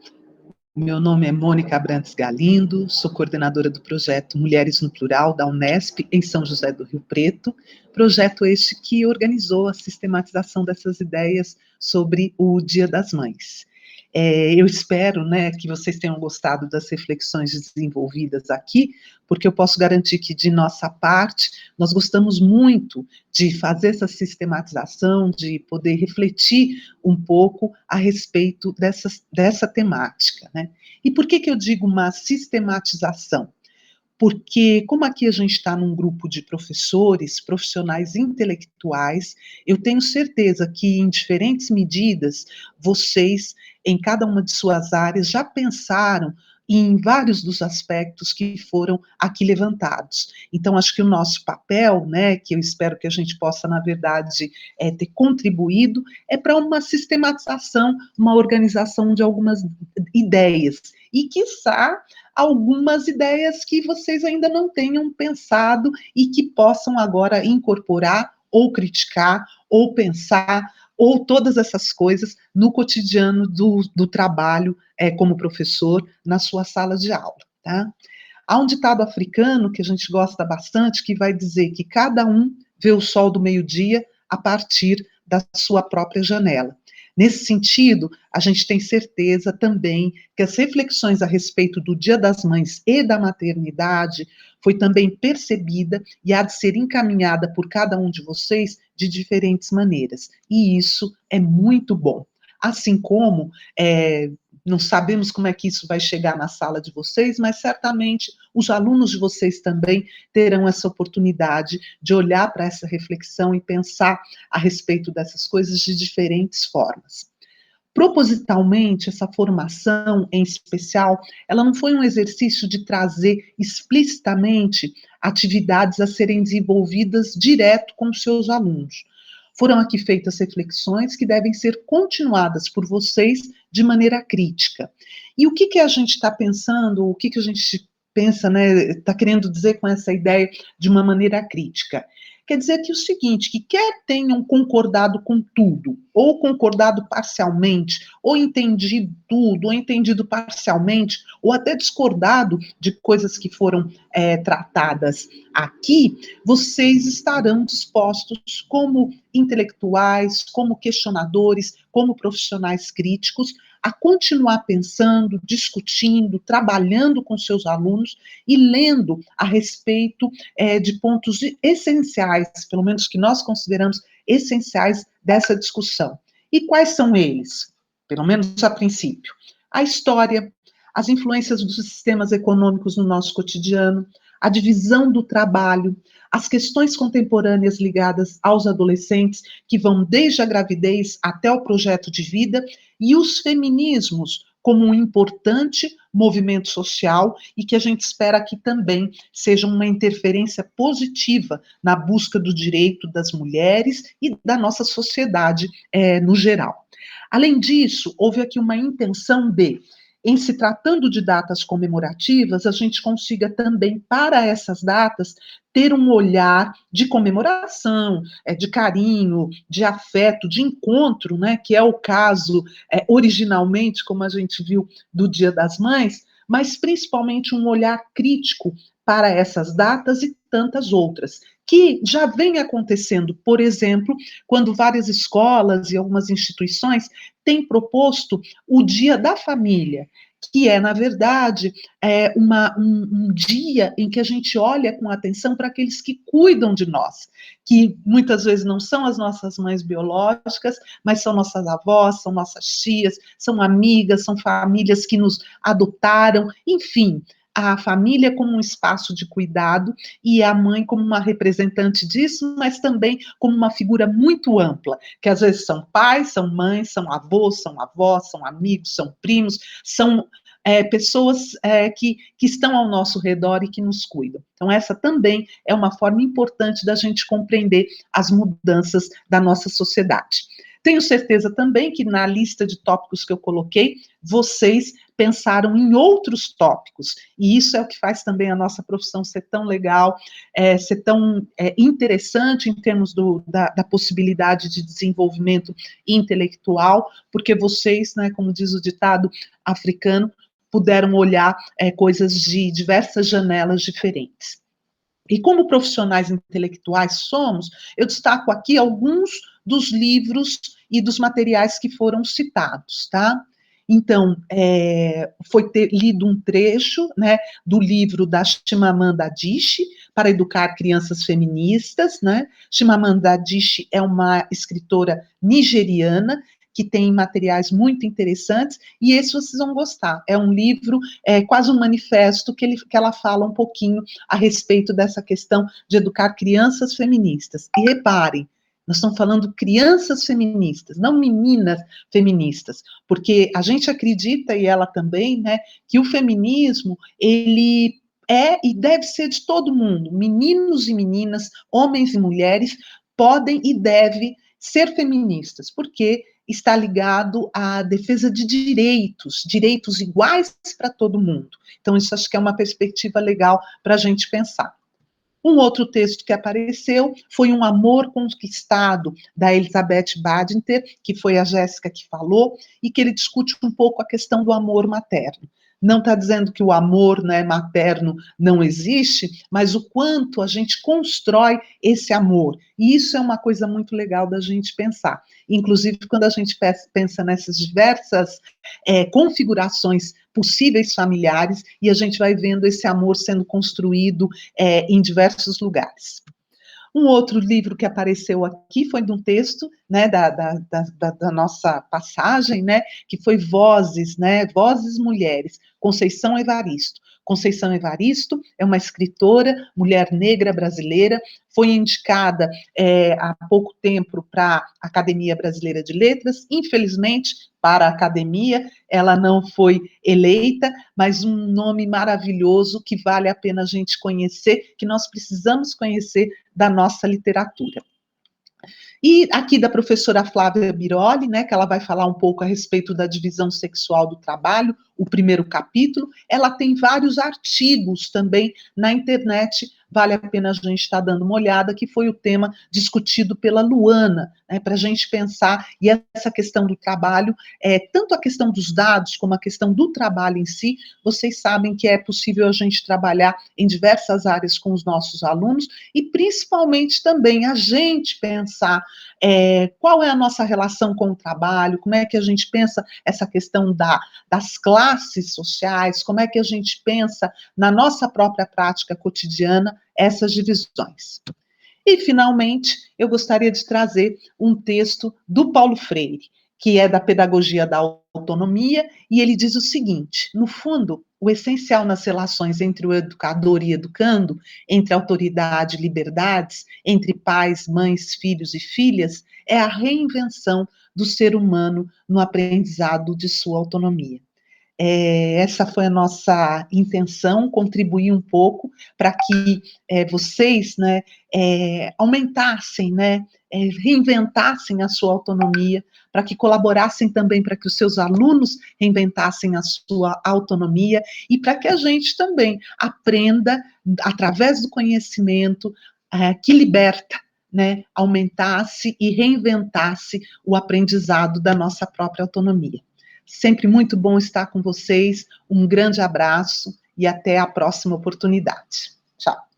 meu nome é Mônica Abrantes Galindo, sou coordenadora do projeto Mulheres no Plural da Unesp, em São José do Rio Preto, projeto este que organizou a sistematização dessas ideias sobre o Dia das Mães. Eu espero, né, que vocês tenham gostado das reflexões desenvolvidas aqui, porque eu posso garantir que, de nossa parte, nós gostamos muito de fazer essa sistematização, de poder refletir um pouco a respeito dessa temática, né? E por que eu digo uma sistematização? Porque, como aqui a gente está num grupo de professores, profissionais intelectuais, eu tenho certeza que, em diferentes medidas, vocês, em cada uma de suas áreas, já pensaram em vários dos aspectos que foram aqui levantados. Então, acho que o nosso papel, né, que eu espero que a gente possa, na verdade, ter contribuído, é para uma sistematização, uma organização de algumas ideias, e, quiçá, algumas ideias que vocês ainda não tenham pensado e que possam agora incorporar, ou criticar, ou pensar, ou todas essas coisas no cotidiano do trabalho como professor na sua sala de aula, tá? Há um ditado africano que a gente gosta bastante, que vai dizer que cada um vê o sol do meio-dia a partir da sua própria janela. Nesse sentido, a gente tem certeza também que as reflexões a respeito do Dia das Mães e da maternidade foi também percebida e há de ser encaminhada por cada um de vocês de diferentes maneiras. E isso é muito bom. Assim como não sabemos como é que isso vai chegar na sala de vocês, mas certamente os alunos de vocês também terão essa oportunidade de olhar para essa reflexão e pensar a respeito dessas coisas de diferentes formas. Propositalmente, essa formação, em especial, ela não foi um exercício de trazer explicitamente atividades a serem desenvolvidas direto com os seus alunos. Foram aqui feitas reflexões que devem ser continuadas por vocês de maneira crítica. E o que a gente está pensando, o que a gente pensa, né, está querendo dizer com essa ideia de uma maneira crítica? Quer dizer que o seguinte, que quer tenham concordado com tudo, ou concordado parcialmente, ou entendido tudo, ou entendido parcialmente, ou até discordado de coisas que foram tratadas aqui, vocês estarão dispostos como intelectuais, como questionadores, como profissionais críticos, a continuar pensando, discutindo, trabalhando com seus alunos e lendo a respeito de pontos essenciais, pelo menos que nós consideramos essenciais dessa discussão. E quais são eles? Pelo menos a princípio. A história, as influências dos sistemas econômicos no nosso cotidiano, a divisão do trabalho, as questões contemporâneas ligadas aos adolescentes, que vão desde a gravidez até o projeto de vida, e os feminismos como um importante movimento social e que a gente espera que também seja uma interferência positiva na busca do direito das mulheres e da nossa sociedade no geral. Além disso, houve aqui uma intenção de, em se tratando de datas comemorativas, a gente consiga também, para essas datas, ter um olhar de comemoração, de carinho, de afeto, de encontro, né, que é o caso, originalmente, como a gente viu, do Dia das Mães, mas principalmente um olhar crítico para essas datas e tantas outras, que já vem acontecendo, por exemplo, quando várias escolas e algumas instituições têm proposto o Dia da Família, que é, na verdade, um dia em que a gente olha com atenção para aqueles que cuidam de nós, que muitas vezes não são as nossas mães biológicas, mas são nossas avós, são nossas tias, são amigas, são famílias que nos adotaram, enfim, a família como um espaço de cuidado e a mãe como uma representante disso, mas também como uma figura muito ampla, que às vezes são pais, são mães, são avós, são amigos, são primos, são pessoas que estão ao nosso redor e que nos cuidam. Então, essa também é uma forma importante da gente compreender as mudanças da nossa sociedade. Tenho certeza também que na lista de tópicos que eu coloquei, vocês pensaram em outros tópicos, e isso é o que faz também a nossa profissão ser tão legal, ser tão interessante em termos da possibilidade de desenvolvimento intelectual, porque vocês, né, como diz o ditado africano, puderam olhar coisas de diversas janelas diferentes. E como profissionais intelectuais somos, eu destaco aqui alguns dos livros e dos materiais que foram citados, tá? Então, foi lido um trecho, né, do livro da Chimamanda Adichie, Para Educar Crianças Feministas, né? Chimamanda Adichie é uma escritora nigeriana, que tem materiais muito interessantes, e esse vocês vão gostar. É um livro, quase um manifesto, que ela fala um pouquinho a respeito dessa questão de educar crianças feministas. E reparem, nós estamos falando crianças feministas, não meninas feministas, porque a gente acredita, e ela também, né, que o feminismo, ele é e deve ser de todo mundo, meninos e meninas, homens e mulheres, podem e devem ser feministas, porque está ligado à defesa de direitos iguais para todo mundo. Então, isso acho que é uma perspectiva legal para a gente pensar. Um outro texto que apareceu foi Um Amor Conquistado, da Elizabeth Badinter, que foi a Jéssica que falou, e que ele discute um pouco a questão do amor materno. Não está dizendo que o amor, né, materno não existe, mas o quanto a gente constrói esse amor. E isso é uma coisa muito legal da gente pensar. Inclusive, quando a gente pensa nessas diversas configurações possíveis familiares, e a gente vai vendo esse amor sendo construído em diversos lugares. Um outro livro que apareceu aqui foi de um texto, né, da nossa passagem, né, que foi Vozes, né, Vozes Mulheres, Conceição Evaristo. Conceição Evaristo é uma escritora, mulher negra brasileira, foi indicada há pouco tempo para a Academia Brasileira de Letras, infelizmente, para a Academia, ela não foi eleita, mas um nome maravilhoso que vale a pena a gente conhecer, que nós precisamos conhecer da nossa literatura. E aqui da professora Flávia Biroli, né, que ela vai falar um pouco a respeito da divisão sexual do trabalho, o primeiro capítulo, ela tem vários artigos também na internet vale a pena a gente estar dando uma olhada, que foi o tema discutido pela Luana, né, para a gente pensar, e essa questão do trabalho, tanto a questão dos dados, como a questão do trabalho em si, vocês sabem que é possível a gente trabalhar em diversas áreas com os nossos alunos, e principalmente também a gente pensar qual é a nossa relação com o trabalho, como é que a gente pensa essa questão das classes sociais, como é que a gente pensa na nossa própria prática cotidiana essas divisões. E, finalmente, eu gostaria de trazer um texto do Paulo Freire, que é da Pedagogia da Autonomia, e ele diz o seguinte: no fundo, o essencial nas relações entre o educador e educando, entre autoridade e liberdades, entre pais, mães, filhos e filhas, é a reinvenção do ser humano no aprendizado de sua autonomia. Essa foi a nossa intenção, contribuir um pouco para que vocês, né, aumentassem, né, reinventassem a sua autonomia, para que colaborassem também para que os seus alunos reinventassem a sua autonomia e para que a gente também aprenda, através do conhecimento que liberta, né, aumentasse e reinventasse o aprendizado da nossa própria autonomia. Sempre muito bom estar com vocês, um grande abraço e até a próxima oportunidade. Tchau.